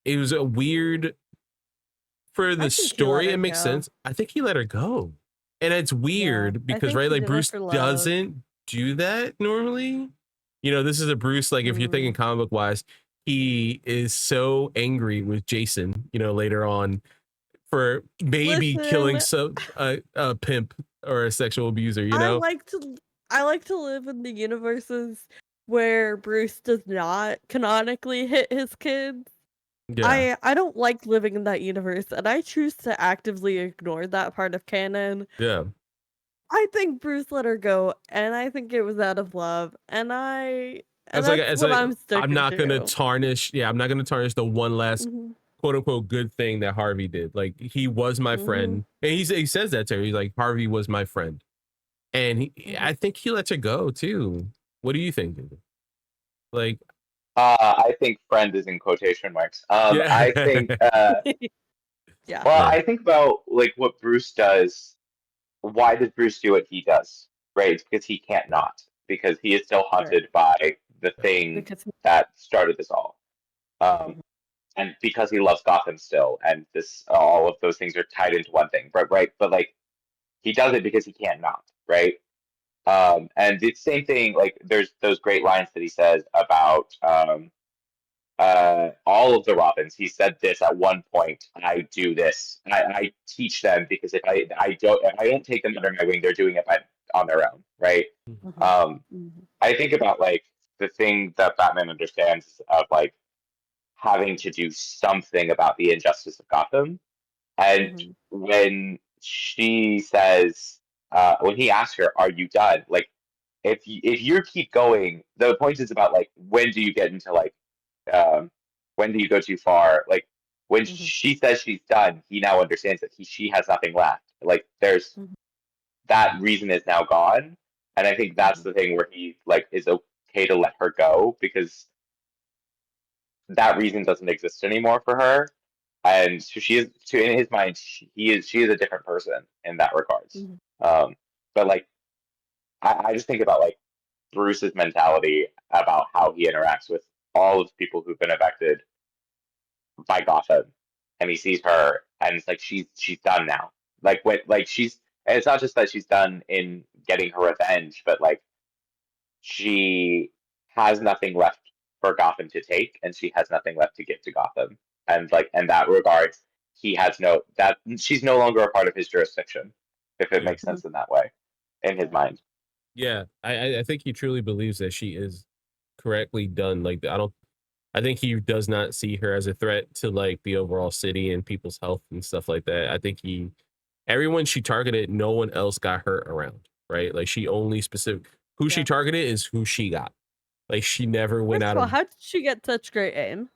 it was a weird for the story. It makes sense. I think he let her go. And it's weird because right, like Bruce doesn't do that normally. This is a Bruce, like if you're thinking comic book wise, he is so angry with Jason, later on for maybe killing some a pimp or a sexual abuser, I like to live in the universes where Bruce does not canonically hit his kids. Yeah. I don't like living in that universe, and I choose to actively ignore that part of canon. Yeah. I think Bruce let her go, and I think it was out of love, and I And like that's what I'm sticking I'm not gonna to. tarnish. Yeah, I'm not gonna tarnish the one last Mhm, quote unquote good thing that Harvey did. Like he was my mhm, friend, and he says that to her. He's like, Harvey was my friend, and mhm. I think he lets her go too. What do you think, David? Like, I think friend is in quotation marks. yeah, I think, Yeah. well, yeah, I think about like what Bruce does. Why does Bruce do what he does? Right? It's because he can't not, because he is still Right. haunted by the thing Because that started this all. Um, Mhm, and because he loves Gotham still, and this all of those things are tied into one thing, right? But like he does it because he can't not, right? And the same thing, like there's those great lines that he says about all of the Robins. He said this at one point. I do this. I teach them because if I don't take them under my wing, they're doing it on their own, right? mhm, Um, mhm, I think about like the thing that Batman understands of like having to do something about the injustice of Gotham. And mhm, when she says, when he asks her, "Are you done?" Like, if you keep going, the point is about like when do you get into like, um, when do you go too far? Like when mhm, she says she's done, he now understands that she has nothing left. Like there's mhm, that reason is now gone, and I think that's mhm, the thing where he like is okay to let her go because that reason doesn't exist anymore for her. And so she is, to in his mind, she is a different person in that regards. mhm. Um, but like I just think about like Bruce's mentality about how he interacts with all of the people who've been affected by Gotham, and he sees her, and it's like she's done now. Like when like she's, and it's not just that she's done in getting her revenge, but like she has nothing left for Gotham to take, and she has nothing left to give to Gotham. And like in that regard, he has no that she's no longer a part of his jurisdiction, if it yeah, makes sense in that way, in his mind. yeah. I think he truly believes that she is correctly done. Like, I think he does not see her as a threat to like the overall city and people's health and stuff like that. I think everyone she targeted, no one else got hurt around, right? Like she only who she Yeah. targeted is who she got. Like she never went First out of all, of. how did she get such great aim?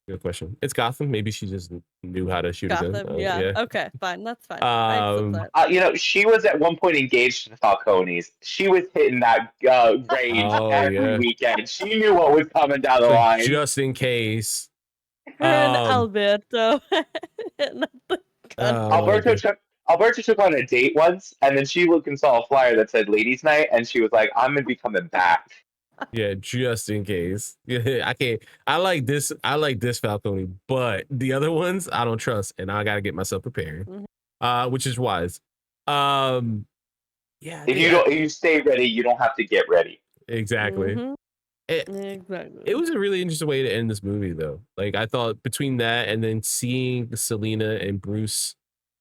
Good question. It's Gotham. Maybe she just knew how to shoot a gun. Gotham, yeah. Yeah. Okay, fine. That's fine. I accept that. She was at one point engaged to the Falcones. She was hitting that range Oh every yeah. weekend. She knew what was coming down the It's like line. just in case. Her and Um. Alberto hitting up the gun. Oh my Alberto god. took Alberto took on a date once, and then she looked and saw a flyer that said "Ladies' Night," and she was like, "I'm gonna be coming back." Yeah, just in case. Yeah, I can't. I like this. I like this Falcone, but the other ones I don't trust, and I gotta get myself prepared. Mhm, Which is wise. Yeah, If you stay ready, you don't have to get ready. exactly. mhm, It, it exactly. was a really interesting way to end this movie, though. Like I thought between that and then seeing Selena and Bruce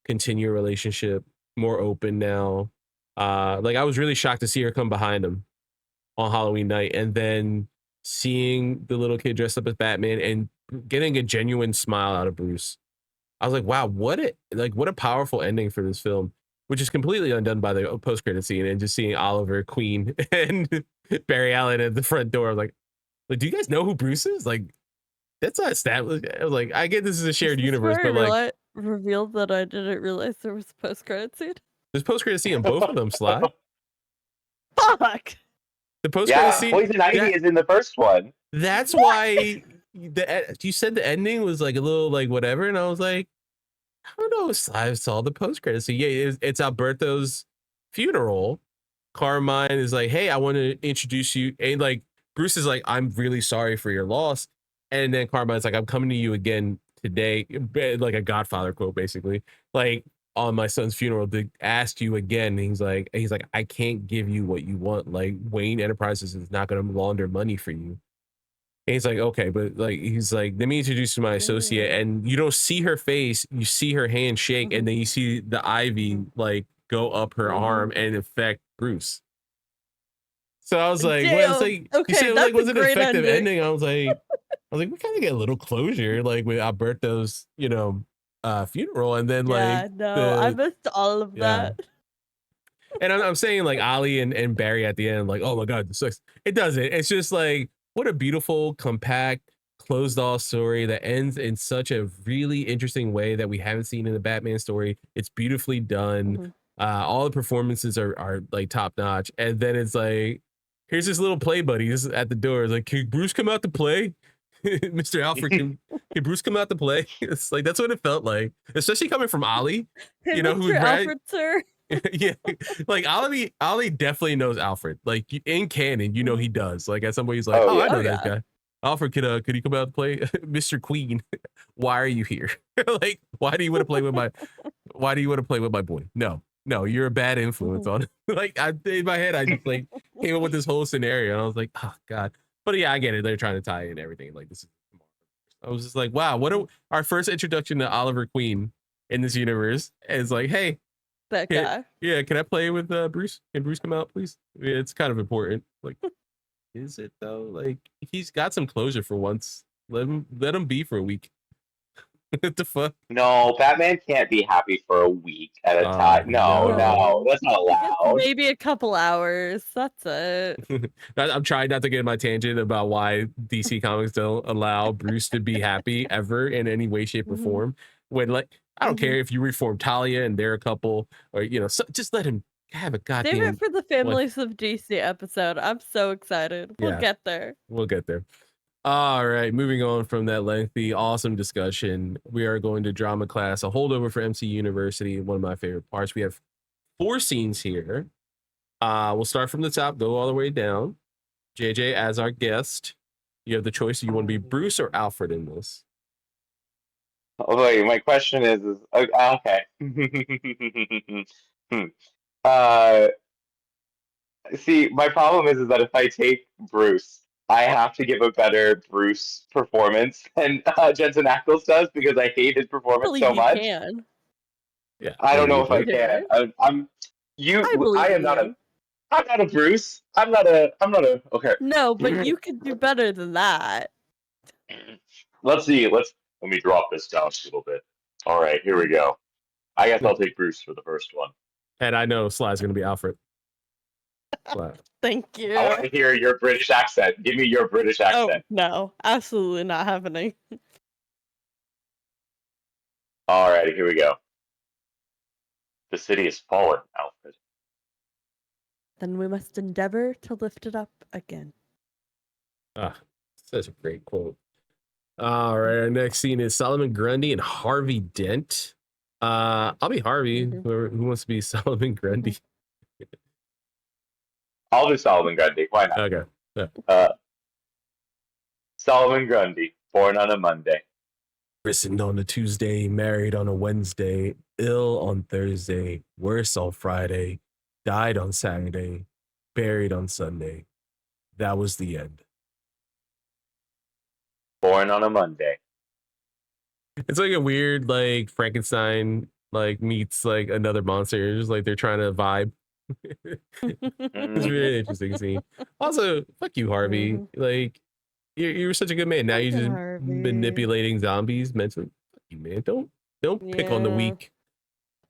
continue a relationship more open now. Like I was really shocked to see her come behind him on Halloween night, and then seeing the little kid dressed up as Batman and getting a genuine smile out of Bruce. I was like, wow, what a powerful ending for this film, which is completely undone by the post credit scene and just seeing Oliver, Queen, and Barry Allen at the front door. Like, do you guys know who Bruce is? Like, that's not established. I was like, I get this is a Is shared this universe, where I but like, revealed that I didn't realize there was a post-credit scene? there's post credit scene in both of them. Sly, Fuck! the post credit Yeah, scene Poison Ivy that is in the first one. that's What? why you said the ending was like a little like whatever, and I was like, I don't know. I saw the post credits. So yeah, it's Alberto's funeral. Carmine is like, hey, I want to introduce you. And like Bruce is like, I'm really sorry for your loss. And then Carmine's like, I'm coming to you again today, like a Godfather quote, basically, like on my son's funeral to ask you again. And he's like, I can't give you what you want. Like Wayne Enterprises is not going to launder money for you. And he's like, okay, but like, he's like, let me introduce you to my associate. Mm, And you don't see her face, you see her hand shake, and mhm, then you see the ivy mhm, like go up her mhm. arm and affect Bruce. So I was like, well, it's Damn. like you Okay, said, like, that's a was it an great effective ending. ending? We kind of get a little closure, like with Alberto's, funeral, and then like Yeah, no, I the missed all of yeah, that. And I'm saying like Ollie and Barry at the end, like, oh my God, this sucks. It doesn't. It's just like, what a beautiful, compact, closed off story that ends in such a really interesting way that we haven't seen in a Batman story. It's beautifully done. Mhm. All the performances are like top notch. And then it's like, here's this little play buddy this is at the door. It's like, can Bruce come out to play? Mr. Alfred, can Bruce come out to play? It's like, that's what it felt like, especially coming from Ollie, Hey, you know, who's Mr. right. Alfred, sir. Yeah, like Ollie definitely knows Alfred. Like in canon, you know he does. Like at some point he's like, Oh, oh, yeah. I know Oh, that yeah. guy. Alfred, could he come out to play? Mr. Queen, why are you here? Like, why do you want to play with my boy? No, you're a bad influence on like in my head, I just like came up with this whole scenario and I was like, oh God. But yeah, I get it. They're trying to tie in everything. Like this is I was just like, wow, our first introduction to Oliver Queen in this universe is like, hey, That guy. yeah, can I play with Bruce? Can Bruce come out, please? Yeah, it's kind of important. Like, is it though? Like, he's got some closure for once. Let him be for a week. What the fuck? No, Batman can't be happy for a week at a time. No, no. that's not He gets allowed. maybe a couple hours. That's it. I'm trying not to get in my tangent about why DC Comics don't allow Bruce to be happy ever in any way, shape, or form. When like, I don't care if you reform Talia and they're a couple, or you know, just let him have a Save goddamn. it for the Families of DC episode. I'm so excited. We'll Yeah. get there. We'll get there. All right, moving on from that lengthy, awesome discussion, we are going to drama class, a holdover for MC University, one of my favorite parts. We have 4 scenes here. We'll start from the top, go all the way down. JJ, as our guest, you have the choice. Do you want to be Bruce or Alfred in this? Oh, wait, my question is okay. See, my problem is that if I take Bruce, I have to give a better Bruce performance than Jensen Ackles does because I hate his I performance believe so you much. can. Yeah, I don't know if I You can. can. I believe I am in not you. I'm not a Bruce. I'm not a. Okay. No, but you could do better than that. Let's see. Let me drop this down a little bit. All right, here we go. I guess I'll take Bruce for the first one. And I know Sly's going to be Alfred. Sly. Thank you. I want to hear your British accent. Give me your British Oh, accent. no. Absolutely not happening. All right, here we go. The city has fallen, Alfred. Then we must endeavor to lift it up again. Ah, such a great quote. All right, our next scene is Solomon Grundy and Harvey Dent. I'll be Harvey. Who wants to be Solomon Grundy? I'll do Solomon Grundy. Why not? Okay. Yeah. Solomon Grundy, born on a Monday. Christened on a Tuesday, married on a Wednesday, ill on Thursday, worse on Friday, died on Saturday, buried on Sunday. That was the end. Born on a Monday. It's like a weird, like Frankenstein, like meets like another monster. It's just like they're trying to vibe. It's really interesting scene. Also, fuck you, Harvey. Like you were such a good man. Now you're just manipulating zombies mentally. Fuck you, man. Don't pick on the weak.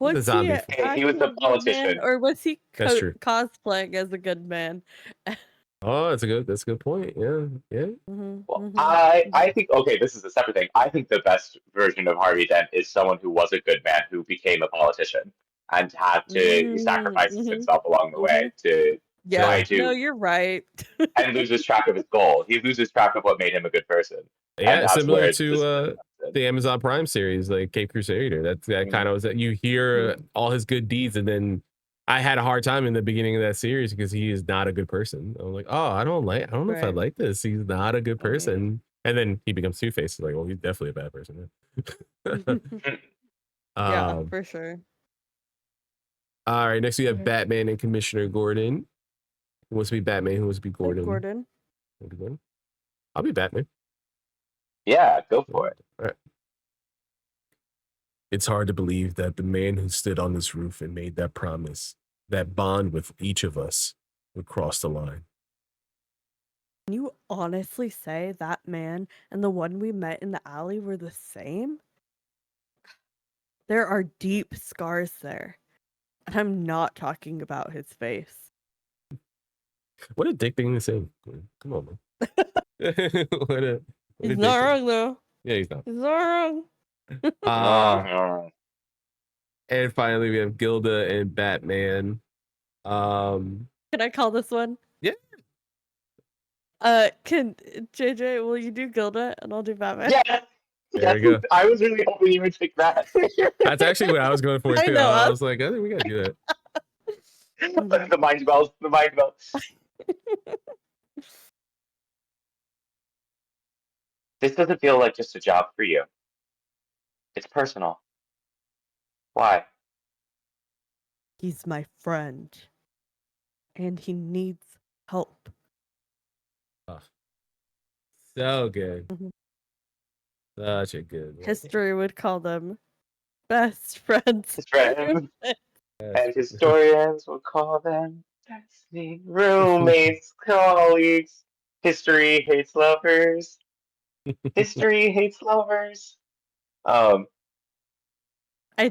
Was zombie. He was the politician, or was he That's true. cosplaying as a good man? Oh, that's a good point. Yeah. Well, I think okay, this is a separate thing. I think the best version of Harvey Dent is someone who was a good man who became a politician and had to sacrifice himself along the way to try to. No, you're right. And loses track of his goal. He loses track of what made him a good person. Yeah, similar to the Amazon Prime series, like Cape Crusader. That kind of was that you hear all his good deeds, and then I had a hard time in the beginning of that series because he is not a good person. I'm like, oh, I don't know if I like this. He's not a good person. And then he becomes Two-Face. Like, well, he's definitely a bad person. Yeah, for sure. All right, next we have Batman and Commissioner Gordon. Who wants to be Batman? Who wants to be Gordon? Gordon. I'll be Batman. Yeah, go for it. All right. It's hard to believe that the man who stood on this roof and made that promise, that bond with each of us, would cross the line. Can you honestly say that man and the one we met in the alley were the same? There are deep scars there. I'm not talking about his face. What a dick thing to say. Come on, man. what a He's dick not thing. wrong though. Yeah, he's not. He's not wrong. And finally we have Gilda and Batman. Can I call this one? Yeah. Can JJ, will you do Gilda and I'll do Batman? Yeah. There we go. I was really hoping you would pick that. That's actually what I was going for I too. know, I was like, I think we gotta do that. The mind bells. The mind bells. This doesn't feel like just a job for you. It's personal. Why? He's my friend. And he needs help. So good. Mhm. Such a good one. History would call them best friends. His friends. Yes. And historians will call them destiny roommates, colleagues. History hates lovers. History hates lovers. I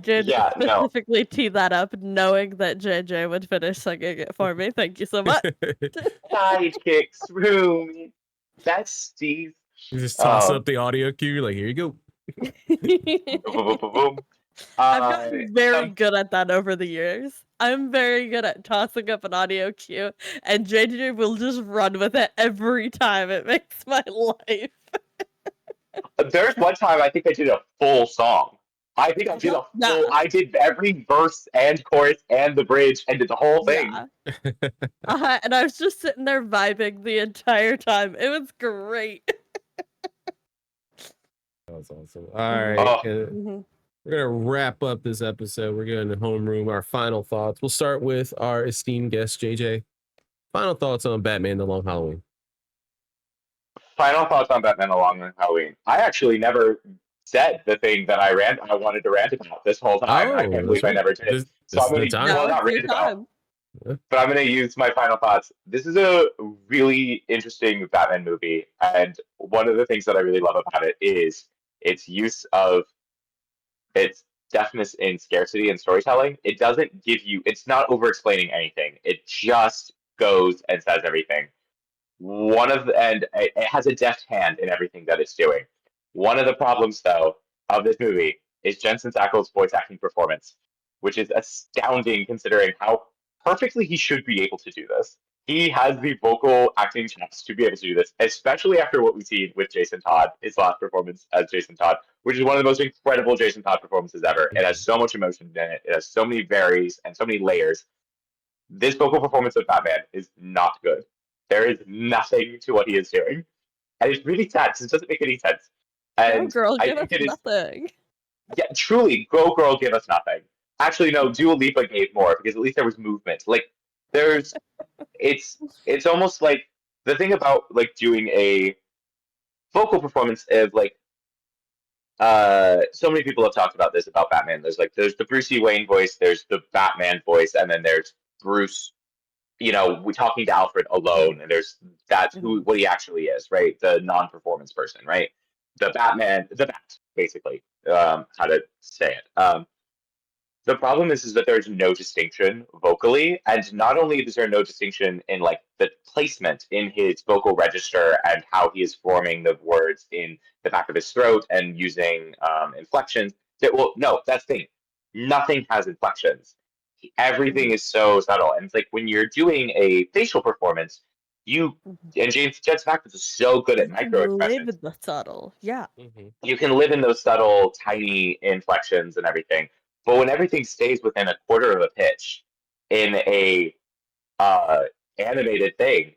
did Yeah, no. specifically tee that up knowing that JJ would finish singing it for me. Thank you so much. Sidekicks, roomies. That's Steve. You just toss up the audio cue, like, here you go. Boom, boom, boom, boom. I've gotten very good at that over the years. I'm very good at tossing up an audio cue, and JJ will just run with it every time. It makes my life. There's one time I think I did a full song. I think I did a full. Yeah. I did every verse and chorus and the bridge and did the whole thing. Yeah. And I was just sitting there vibing the entire time. It was great. That was awesome. All right. Mm-hmm. We're going to wrap up this episode. We're going to homeroom our final thoughts. We'll start with our esteemed guest, JJ. Final thoughts on Batman The Long Halloween. Final thoughts on Batman The Long Halloween. I actually never said the thing that I wanted to rant about this whole time. I can't believe I never did. So I'm going to not rant about. But I'm going to use my final thoughts. This is a really interesting Batman movie, and one of the things that I really love about it is its use of its deftness in scarcity and storytelling. It doesn't give you, it's not over explaining anything. It just goes and says everything. And it has a deft hand in everything that it's doing. One of the problems, though, of this movie is Jensen Ackles' voice acting performance, which is astounding considering how perfectly he should be able to do this. He has the vocal acting chops to be able to do this, especially after what we've seen with Jason Todd, his last performance as Jason Todd, which is one of the most incredible Jason Todd performances ever. It has so much emotion in it. It has so many varies and so many layers. This vocal performance of Batman is not good. There is nothing to what he is doing. And it's really sad because it doesn't make any sense. And girl, give us nothing. Yeah, truly, go girl, give us nothing. Actually, no, Dua Lipa gave more because at least there was movement. Like, it's almost like the thing about like doing a vocal performance of like, so many people have talked about this about Batman. There's the Brucey Wayne voice, there's the Batman voice, and then there's Bruce, we're talking to Alfred alone, and that's what he actually is, right? The non-performance person, right? The Batman, the Bat, basically, how to say it. The problem is that there's no distinction vocally, and not only is there no distinction in like the placement in his vocal register and how he is forming the words in the back of his throat and using inflections. That's the thing. Nothing has inflections. Everything is so subtle, and it's like when you're doing a facial performance, and Jensen Ackles is so good at micro expressions. Live in the subtle, yeah. You can live in those subtle, tiny inflections and everything. But when everything stays within a quarter of a pitch in a animated thing,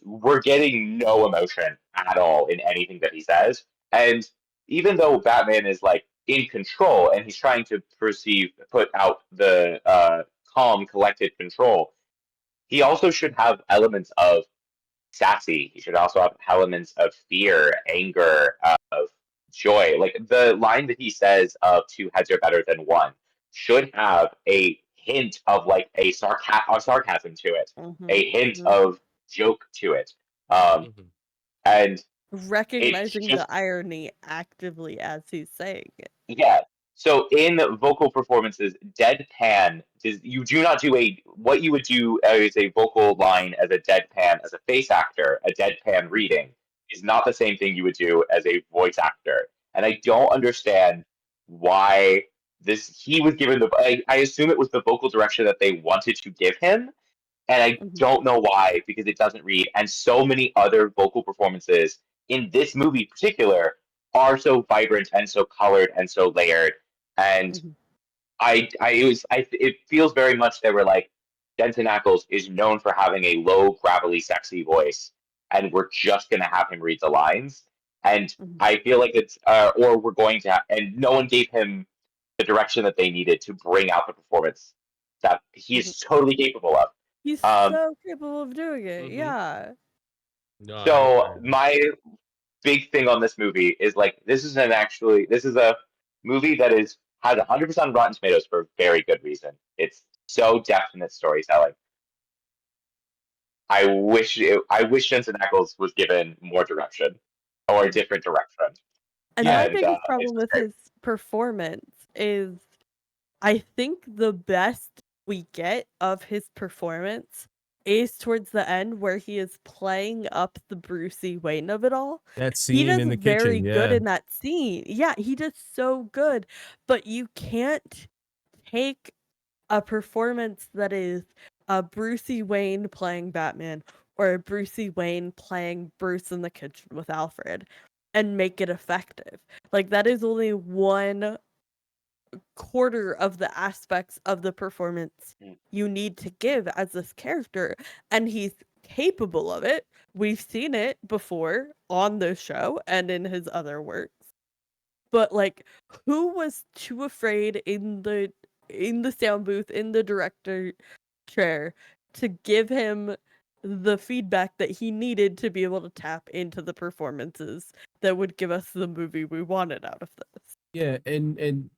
we're getting no emotion at all in anything that he says. And even though Batman is like in control and he's trying to put out the calm, collected control, he also should have elements of sassy. He should also have elements of fear, anger, of joy. Like the line that he says of two heads are better than one should have a hint of like a sarcasm to it, a hint of joke to it. And recognizing the irony actively as he's saying it. Yeah. So in vocal performances, deadpan you do not do what you would do as a vocal line as a deadpan as a face actor. A deadpan reading is not the same thing you would do as a voice actor, and I don't understand why he was given I assume it was the vocal direction that they wanted to give him, and I don't know why, because it doesn't read. And so many other vocal performances in this movie in particular are so vibrant and so colored and so layered. And it feels very much they were like, Jensen Ackles is known for having a low, gravelly, sexy voice, and we're just gonna have him read the lines. And I feel like it's, or we're going to, and no one gave him the direction that they needed to bring out the performance that he is totally capable of. He's so capable of doing it. Mhm. Yeah. No, So my big thing on this movie is like, this is a movie that has 100% Rotten Tomatoes for a very good reason. It's so deft in its storytelling. I wish Jensen Ackles was given more direction or a different direction. And Yeah. my And, biggest it's problem with great. his performance is I think the best we get of his performance is towards the end where he is playing up the Brucey Wayne of it all. that He scene does in the very kitchen, good yeah. in that scene. Yeah, he does so good. But you can't take a performance that is a Brucey Wayne playing Batman or a Brucey Wayne playing Bruce in the kitchen with Alfred and make it effective. Like, that is only 1/4 of the aspects of the performance you need to give as this character, and he's capable of it. We've seen it before on the show and in his other works. But like, who was too afraid in the sound booth, in the director chair, to give him the feedback that he needed to be able to tap into the performances that would give us the movie we wanted out of this? Yeah, and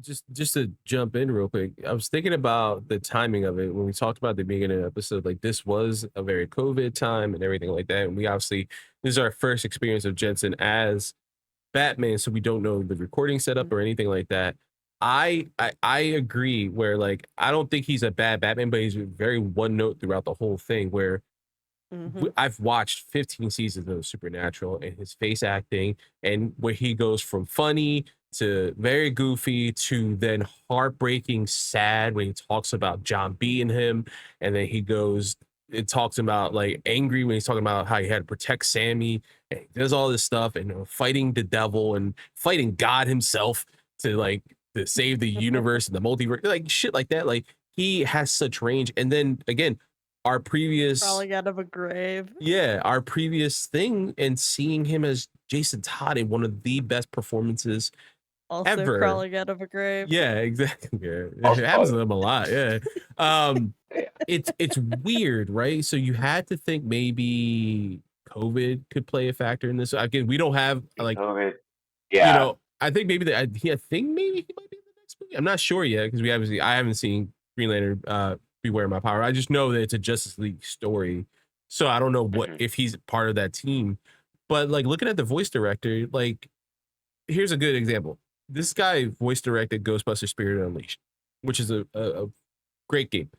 just to jump in real quick, I was thinking about the timing of it when we talked about the beginning of the episode. Like, this was a very COVID time and everything like that, and we obviously, this is our first experience of Jensen as Batman, so we don't know the recording setup or anything like that. I agree where, like, I don't think he's a bad Batman, but he's very one note throughout the whole thing. Where I've watched 15 seasons of Supernatural, and his face acting and where he goes from funny to very goofy to then heartbreaking sad when he talks about John beating him, and then it talks about like angry when he's talking about how he had to protect Sammy, and he does all this stuff and fighting the devil and fighting God himself to save the universe and the multiverse, like shit like that. Like, he has such range. And then again, our previous Crawling out of a grave. our previous thing, and seeing him as Jason Todd in one of the best performances Also ever. crawling out of a grave. Yeah, exactly. Yeah. Also It happens to fun. them a lot. Yeah. It's weird, right? So you had to think maybe COVID could play a factor in this. Again, we don't have like, COVID. you Yeah. know, I think maybe I think maybe he might be in the next movie. I'm not sure yet, because I haven't seen Green Lantern Beware My Power. I just know that it's a Justice League story. So I don't know if he's part of that team. But like, looking at the voice director, like, here's a good example. This guy voice directed Ghostbusters Spirit Unleashed, which is a great game.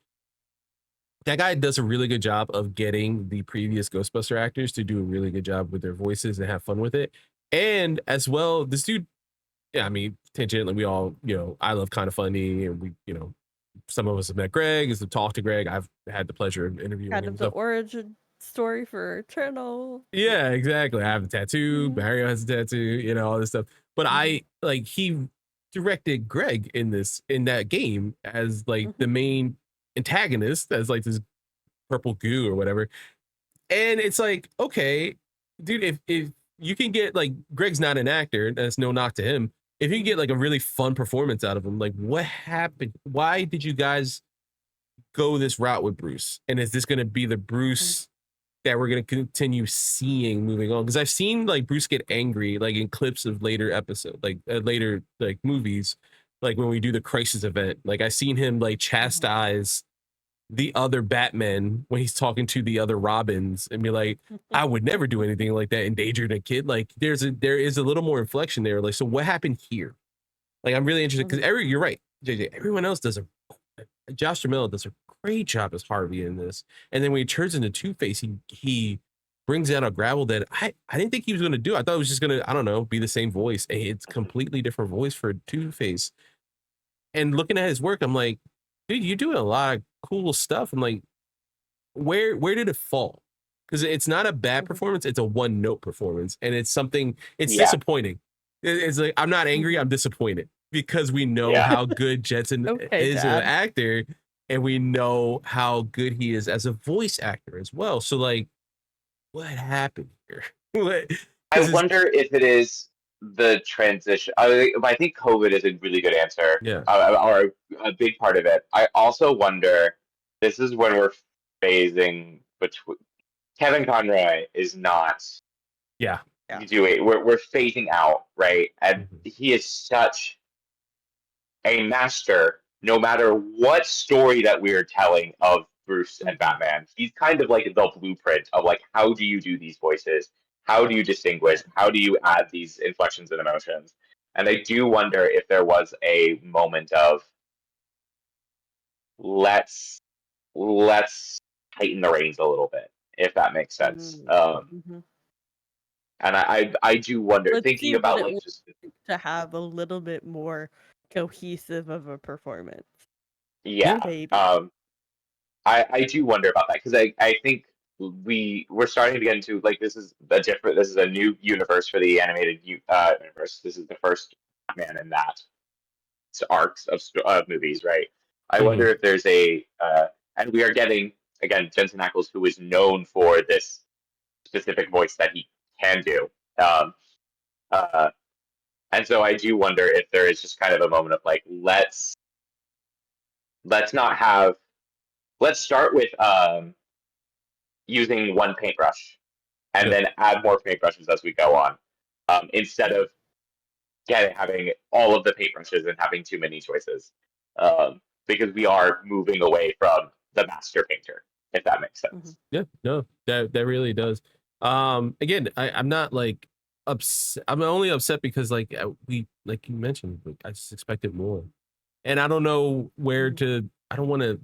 That guy does a really good job of getting the previous Ghostbuster actors to do a really good job with their voices and have fun with it. And as well, this dude, yeah, I mean, tangentially, we all, I love Kind of Funny, and we, some of us have met Greg, has talked to Greg. I've had the pleasure of interviewing Kind him. of the origin story for Eternal. Yeah, exactly. I have a tattoo. Mario has a tattoo, all this stuff. But he directed Greg in that game as like the main antagonist, as like this purple goo or whatever. And it's like, okay, dude, if you can get, like, Greg's not an actor, that's no knock to him. If you can get like a really fun performance out of him, like, what happened? Why did you guys go this route with Bruce? And is this going to be the Bruce that we're going to continue seeing moving on? Because I've seen like Bruce get angry, like in clips of later episode, like later like movies, like when we do the Crisis event. Like, I've seen him like chastise the other Batman when he's talking to the other Robins and be like, I would never do anything like that, endangering a kid. Like, there is a little more inflection there. Like, so what happened here? Like I'm really interested because Mhm. you're right, JJ. Everyone else does Josh Jamil does a great job as Harvey in this, and then when he turns into Two Face, he brings out a gravel that I didn't think he was gonna do. I thought it was just gonna, I don't know, be the same voice. It's completely different voice for Two Face. And looking at his work, I'm like, dude, you're doing a lot of cool stuff. I'm like, where did it fall? Because it's not a bad Mhm. performance, it's a one note performance, and it's Yeah, disappointing. It's like I'm not angry, I'm Mhm. disappointed because we know yeah. how good Jensen Okay, is as an Dad. actor, and we know how good he is as a voice actor as well. So like, what happened here? I Because it's wonder if it is the transition. I think COVID is a really good answer, yeah, or a big part of it. I also wonder. This is when we're phasing between. Kevin Conroy is not yeah, Yeah. doing. We're phasing out, right? And mhm, he is such a master. No matter what story that we're telling of Bruce and Mhm. Batman, he's kind of like the blueprint of like how do you do these voices? How do you distinguish? How do you add these inflections and emotions? And I do wonder if there was a moment of let's let's tighten the reins a little bit, if that makes sense. Mm. Mhm. And I do wonder, Let's thinking see what about it like would just take to have a little bit more cohesive of a performance. yeah, yeah, Maybe. I do wonder about that because I think we're starting to get into like this is a new universe for the animated universe. This is the first Batman in that arcs of movies, right? I mhm, wonder if there's and we are getting again Jensen Ackles, who is known for this specific voice that he can do. Um, uh, and so I do wonder if there is just kind of a moment of like let's not have let's start with using one paintbrush and yep, then add more paintbrushes as we go on, instead of having all of the paintbrushes and having too many choices, because we are moving away from the master painter, if that makes Mhm. sense. yeah, no, that really does. Again, I'm not like upset. I'm only upset because like we like you mentioned, like, I just expected more, and I don't know where Mhm. to. I don't want to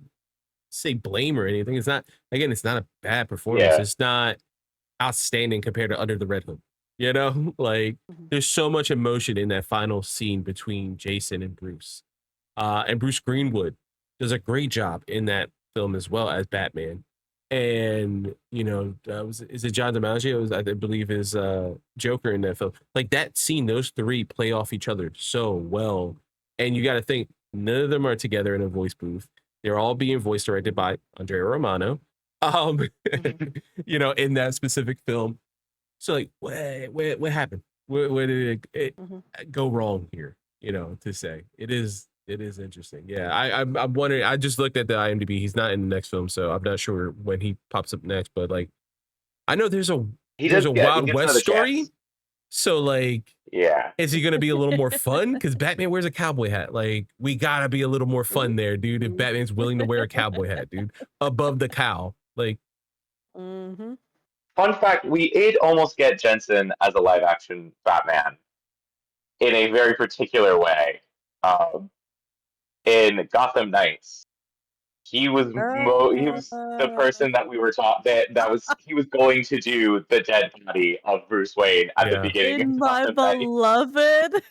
say blame or anything. It's not, again, it's not a bad performance. Yeah, It's not outstanding compared to Under the Red Hood. You know, like Mhm. there's so much emotion in that final scene between Jason and Bruce. And Bruce Greenwood does a great job in that film as well as Batman. And is it John DiMaggio? I believe is Joker in that film. Like that scene, those three play off each other so well. And you got to think none of them are together in a voice booth. They're all being voice directed by Andrea Romano. Um, Mhm. in that specific film. So like, what happened? Where did Mhm. it go wrong here? To say it is interesting. Yeah, I'm wondering. I just looked at the IMDb. He's not in the next film, so I'm not sure when he pops up next. But like, I know there's a he Wild gets West another story. chance. So like, Yeah, is he gonna be a little more fun? Because Batman wears a cowboy hat. Like, we gotta be a little more fun there, dude. If Mhm. Batman's willing to wear a cowboy hat, dude, above the cow, like, Mhm. fun fact: we did almost get Jensen as a live action Batman in a very particular way. Um, in Gotham Knights, he was the Uh, person that we were taught that was he was going to do the dead body of Bruce Wayne at the yeah. beginning of in my Gotham Knights. beloved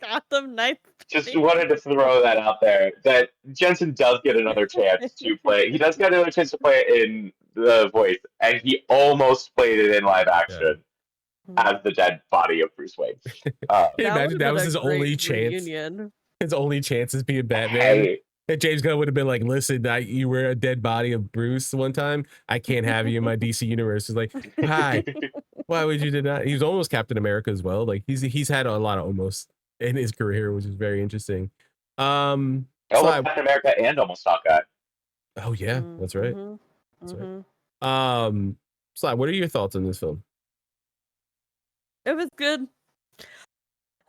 Gotham Knights. Just wanted to throw that out there that Jensen does get another chance to play. He does get another chance to play it in the voice, and he almost played it in live Yeah. action as the dead body of Bruce Wayne. Can you That would imagine have that been was a his great only chance? reunion. His only chance is being Batman. Hey, And James Gunn would have been like, "Listen, you were a dead body of Bruce one time. I can't have you in my DC universe." It's like, why? Why would you deny? He was almost Captain America as well. Like he's had a lot of almost in his career, which is very interesting. almost Sly. Captain America and almost Hawkeye. Oh yeah, that's right. Mhm. That's right. Mhm. Sly, what are your thoughts on this film? It was good.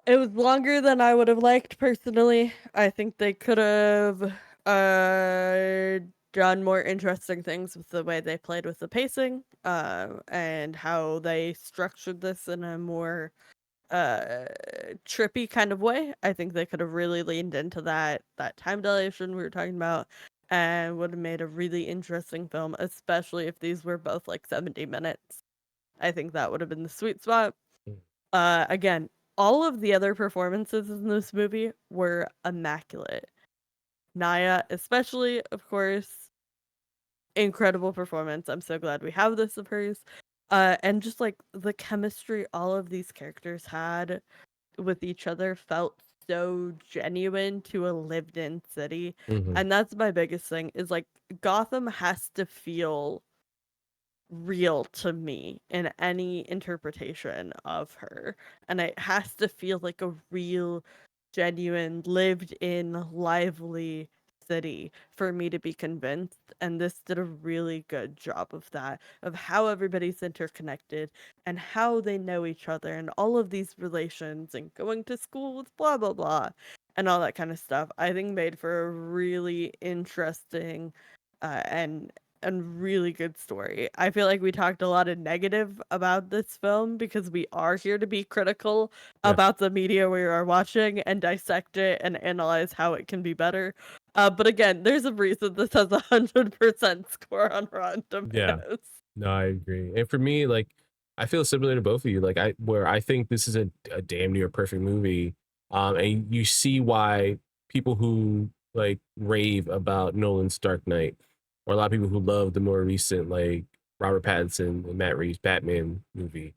It was longer than I would have liked personally. I think they could have done more interesting things with the way they played with the pacing, and how they structured this in a more trippy kind of way. I think they could have really leaned into that time dilation we were talking about, and would have made a really interesting film, especially if these were both like 70 minutes. I think that would have been the sweet spot. Again, all of the other performances in this movie were immaculate. Naya, especially, of course, incredible performance. I'm so glad we have this of hers. And just like the chemistry all of these characters had with each other felt so genuine to a lived in city. Mhm. And that's my biggest thing is like Gotham has to feel real to me in any interpretation of her. And it has to feel like a real, genuine, lived in, lively city for me to be convinced. And this did a really good job of that, of how everybody's interconnected and how they know each other and all of these relations and going to school with blah, blah, blah, and all that kind of stuff. I think made for a really interesting and really good story. I feel like we talked a lot of negative about this film because we are here to be critical Yeah. about the media we are watching and dissect it and analyze how it can be better. But again, there's a reason this has 100% score on Rotten Yeah. Tomatoes. No, I agree. And for me, like, I feel similar to both of you. Like, I think this is a damn near perfect movie. And you see why people who like rave about Nolan's Dark Knight, or a lot of people who love the more recent like Robert Pattinson and Matt Reeves Batman movie,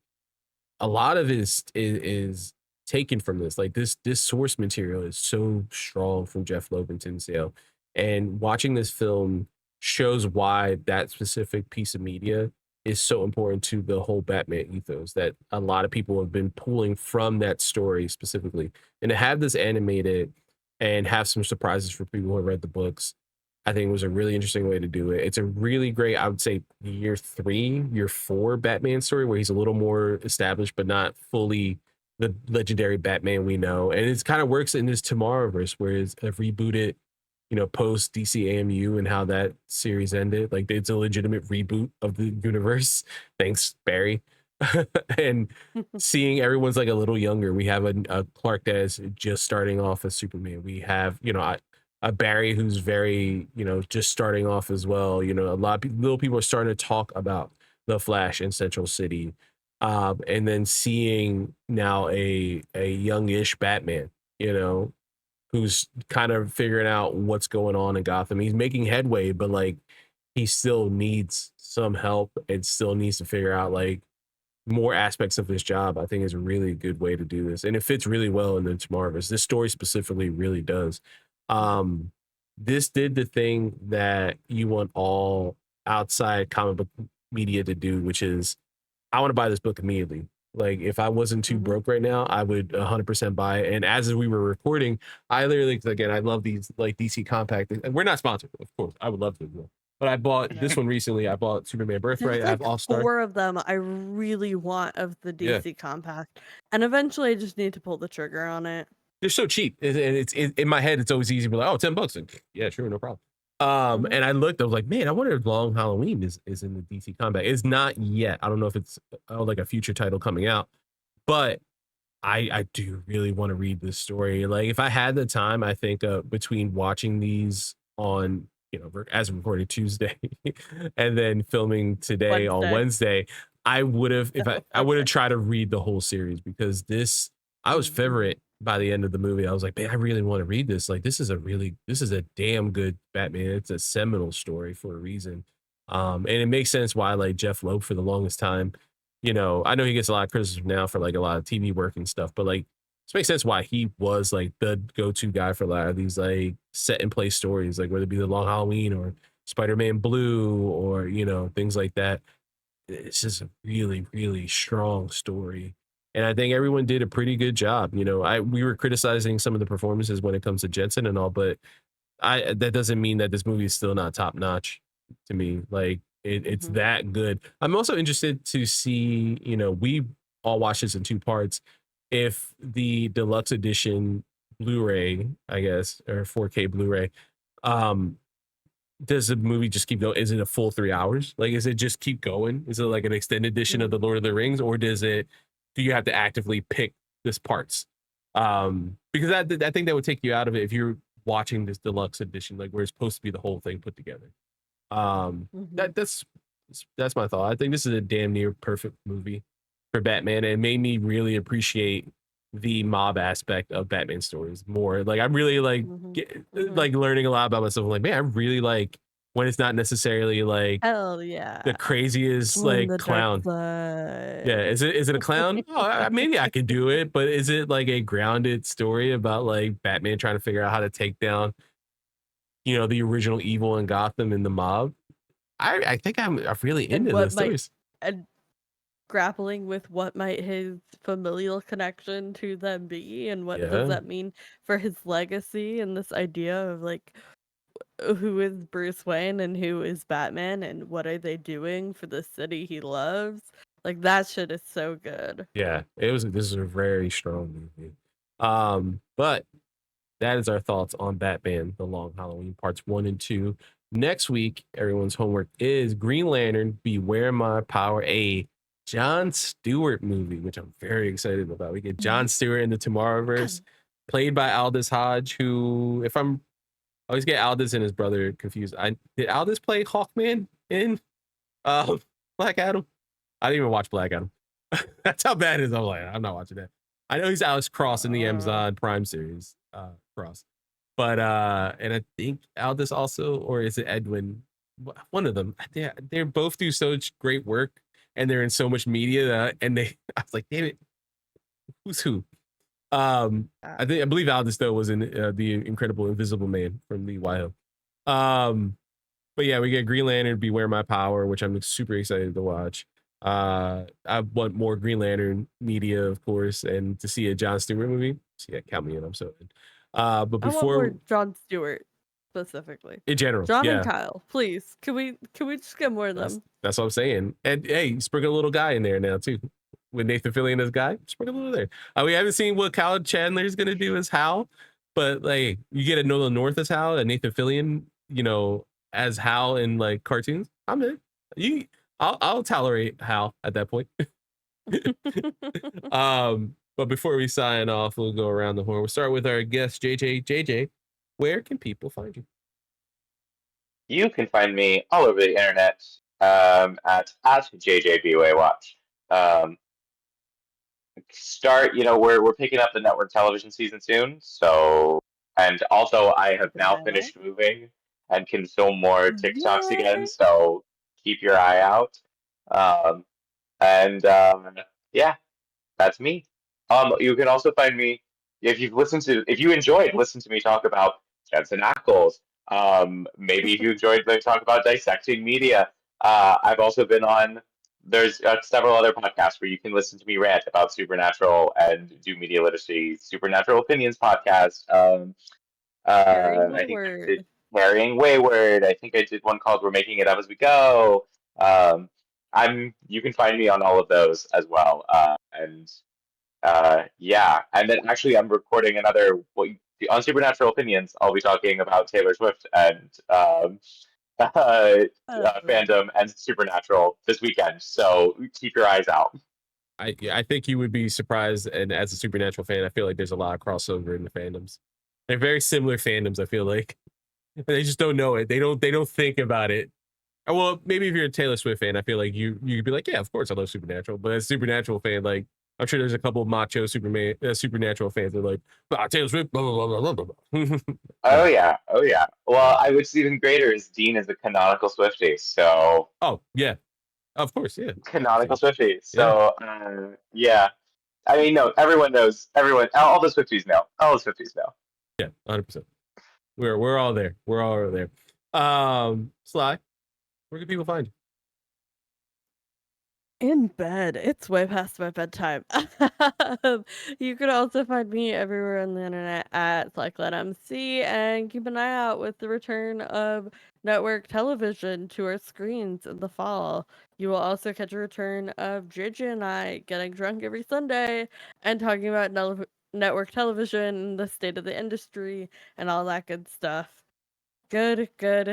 a lot of it is taken from this. Like this source material is so strong from Jeff Loeb and Tim Sale, and watching this film shows why that specific piece of media is so important to the whole Batman ethos, that a lot of people have been pulling from that story specifically. And to have this animated and have some surprises for people who have read the books, I think was a really interesting way to do it. It's a really great, I would say, year 3, year 4 Batman story where he's a little more established, but not fully the legendary Batman we know. And it kind of works in this Tomorrowverse, where it's a rebooted, post DC AMU and how that series ended. Like it's a legitimate reboot of the universe. Thanks, Barry. And seeing everyone's like a little younger. We have a Clark that is just starting off as Superman. We have, a Barry who's very, just starting off as well. A lot of little people are starting to talk about the Flash in Central City. And then seeing now a youngish Batman, who's kind of figuring out what's going on in Gotham. He's making headway, but like he still needs some help and still needs to figure out like more aspects of his job. I think is a really good way to do this. And it fits really well in the Tomorrowverse. This story specifically really does. This did the thing that you want all outside comic book media to do, which is I want to buy this book immediately. Like if I wasn't too broke right now, I would 100% buy it. And as we were recording, I literally, again, I love these like DC compact. And we're not sponsored, of course. I would love to, but I bought this one recently. I bought Superman Birthright. There's I have like All Star. 4 of them I really want of the Yeah. DC Compact, and eventually I just need to pull the trigger on it. They're so cheap, and it's in my head. It's always easy to be like, oh, $10. And yeah, sure, no problem. And I looked, I was like, man, I wonder if Long Halloween is in the DC Combat. It's not yet. I don't know if it's like a future title coming out, but I do really want to read this story. Like if I had the time, I think between watching these on, as a recorded Tuesday and then filming today on Wednesday, I would have, I would have tried to read the whole series, because I was favorite by the end of the movie. I was like, man, I really want to read this. Like, this is a damn good Batman. It's a seminal story for a reason. And it makes sense why like Jeff Loeb for the longest time, I know he gets a lot of criticism now for like a lot of TV work and stuff, but like, it makes sense why he was like the go-to guy for a lot of these like set in place stories, like whether it be the Long Halloween or Spider-Man Blue or, things like that. It's just a really, really strong story. And I think everyone did a pretty good job. We were criticizing some of the performances when it comes to Jensen and all, but that doesn't mean that this movie is still not top notch to me. Like it's that good. I'm also interested to see, we all watched this in 2 parts. If the deluxe edition Blu-ray, I guess, or 4K Blu-ray, does the movie just keep going? Is it a full 3 hours? Like, is it just keep going? Is it like an extended edition of the Lord of the Rings, or do you have to actively pick this parts. Because I think that would take you out of it if you're watching this deluxe edition, like where it's supposed to be the whole thing put together. That's my thought. I think this is a damn near perfect movie for Batman, and it made me really appreciate the mob aspect of Batman stories more. Like I'm really like like learning a lot about myself. I'm like, man, I really like when it's not necessarily like Hell yeah. the craziest On like the clown. dark side. Yeah, is it a clown? Oh, maybe I could do it, but is it like a grounded story about like Batman trying to figure out how to take down, the original evil in Gotham and the mob? I think I'm really And into those stories. And grappling with what might his familial connection to them be, and what does that mean for his legacy, and this idea of like who is Bruce Wayne and who is Batman, and what are they doing for the city he loves. Like that shit is so good. Yeah, this is a very strong movie. But that is our thoughts on Batman: The Long Halloween parts 1 and 2. Next week, everyone's homework is Green Lantern: Beware My Power, a John Stewart movie, which I'm very excited about. We get John Stewart in the Tomorrowverse, played by Aldous Hodge, who, I always get Aldous and his brother confused. Did Aldous play Hawkman in Black Adam? I didn't even watch Black Adam. That's how bad it is. I'm like, I'm not watching that. I know he's Alex Cross in the Amazon Prime series, Cross. But and I think Aldous also, or is it Edwin? One of them. They both do such great work, and they're in so much media. I was like, damn it, who's who? I believe Aldous though was in the Incredible Invisible Man from the YO. But yeah, we get Green Lantern: Beware My Power, which I'm super excited to watch. I want more Green Lantern media, of course, and to see a John Stewart movie. So yeah, count me in. I'm so in. But before, I want more John Stewart specifically. In general, John yeah. and Kyle, please. Can we just get more of them? That's what I'm saying. And hey, sprinkle a little guy in there now too. With Nathan Fillion as Guy, sprinkle a little there. We haven't seen what Kyle Chandler is gonna do as Hal, but like you get a Nolan North as Hal and Nathan Fillion, as Hal in like cartoons. I'm in. I'll tolerate Hal at that point. But before we sign off, we'll go around the horn. We'll start with our guest, JJ. JJ, where can people find you? You can find me all over the internet at JJBWayWatch. We're picking up the network television season soon, and also I have now finished moving and can film more TikToks again, so keep your eye out. Yeah, that's me. You can also find me if you enjoyed listening to me talk about Jensen Ackles. Maybe if you enjoyed the talk about dissecting media. I've also been on. There's several other podcasts where you can listen to me rant about Supernatural and do media literacy. Supernatural Opinions podcast. Carrying Wayward. I think I did one called We're Making It Up As We Go. You can find me on all of those as well. And then actually I'm recording another on Supernatural Opinions. I'll be talking about Taylor Swift and fandom and Supernatural this weekend. So keep your eyes out. I think you would be surprised, and as a Supernatural fan, I feel like there's a lot of crossover in the fandoms. They're very similar fandoms, I feel like. They just don't know it. They don't think about it. Well, maybe if you're a Taylor Swift fan, I feel like you could be like, yeah, of course I love Supernatural. But as a Supernatural fan, like I'm sure there's a couple of macho Supernatural fans that are like, Taylor Swift, blah, blah, blah, blah, blah. Oh yeah. Well, what's even greater is Dean is a canonical Swiftie, so. Oh yeah, of course, yeah. Canonical Swiftie. So yeah. I mean, no, everyone knows. All the Swifties know. All the Swifties know. Yeah, 100%. We're all there. We're all there. Sly, where can people find you? In bed. It's way past my bedtime. You can also find me everywhere on the internet at SlyClanMC, and keep an eye out with the return of network television to our screens in the fall. You will also catch a return of JJ and I getting drunk every Sunday and talking about network television, the state of the industry, and all that good stuff. Good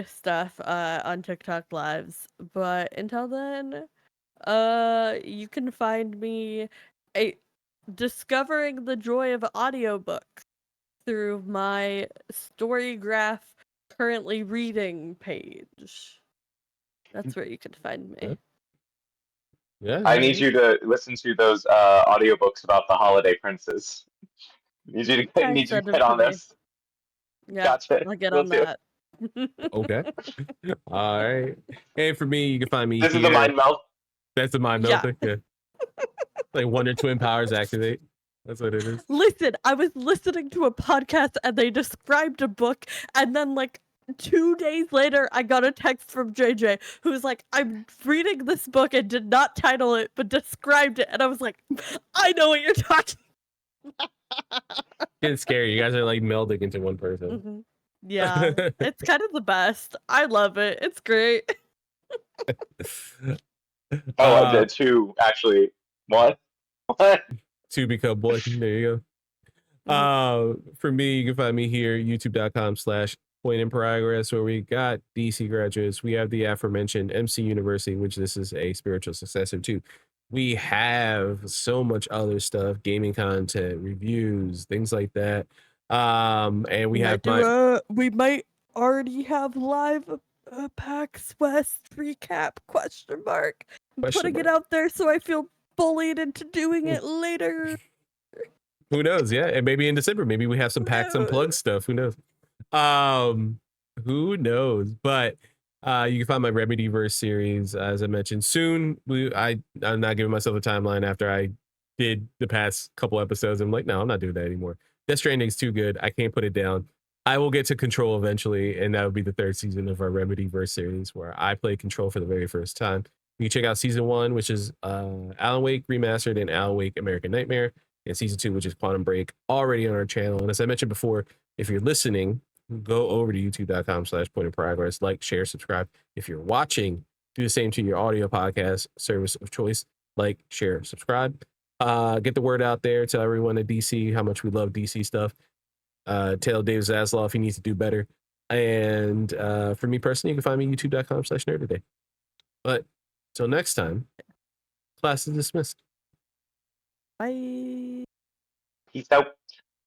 stuff on TikTok lives. But until then, you can find me discovering the joy of audiobooks through my Storygraph currently reading page. That's where you can find me. Yeah. I need you to listen to those audiobooks about the holiday princes. Need you to Send them get to on me. this. Yeah, Gotcha. I'll get Will on do. that. Okay. All right. And for me, you can find me This here. is the mind melt. That's the mind Yeah. melting. Yeah. Like Wonder Twin powers activate. That's what it is. Listen, I was listening to a podcast and they described a book, and then like 2 days later, I got a text from JJ who was like, "I'm reading this book and did not title it, but described it," and I was like, "I know what you're talking." Getting scary. You guys are like melding into one person. Mm-hmm. Yeah, it's kind of the best. I love it. It's great. Oh, I did two actually. What? What? To become one. There you go. For me, you can find me here, youtube.com/point in progress, where we got DC graduates. We have the aforementioned MC University, which this is a spiritual successor to. We have so much other stuff, gaming content, reviews, things like that. And we have we might already have live PAX West recap ? I'm putting it out there so I feel bullied into doing it later. Who knows? Yeah, and maybe in December, maybe we have some PAX Unplugged stuff. Who knows? Who knows? But you can find my Remedyverse series, as I mentioned. Soon, I'm not giving myself a timeline after I did the past couple episodes. I'm like, no, I'm not doing that anymore. Death Stranding's too good. I can't put it down. I will get to Control eventually, and that would be the 3rd season of our Remedyverse series, where I play Control for the very first time. You can check out season 1, which is Alan Wake Remastered and Alan Wake American Nightmare, and season 2, which is Quantum Break, already on our channel. And as I mentioned before, if you're listening, go over to youtube.com/point in progress, like, share, subscribe. If you're watching, do the same to your audio podcast service of choice, like, share, subscribe. Get the word out there, tell everyone at DC how much we love DC stuff. Tell Dave Zasloff he needs to do better. And for me personally, you can find me youtube.com/nerdtoday. But till next time, class is dismissed. Bye. Peace out.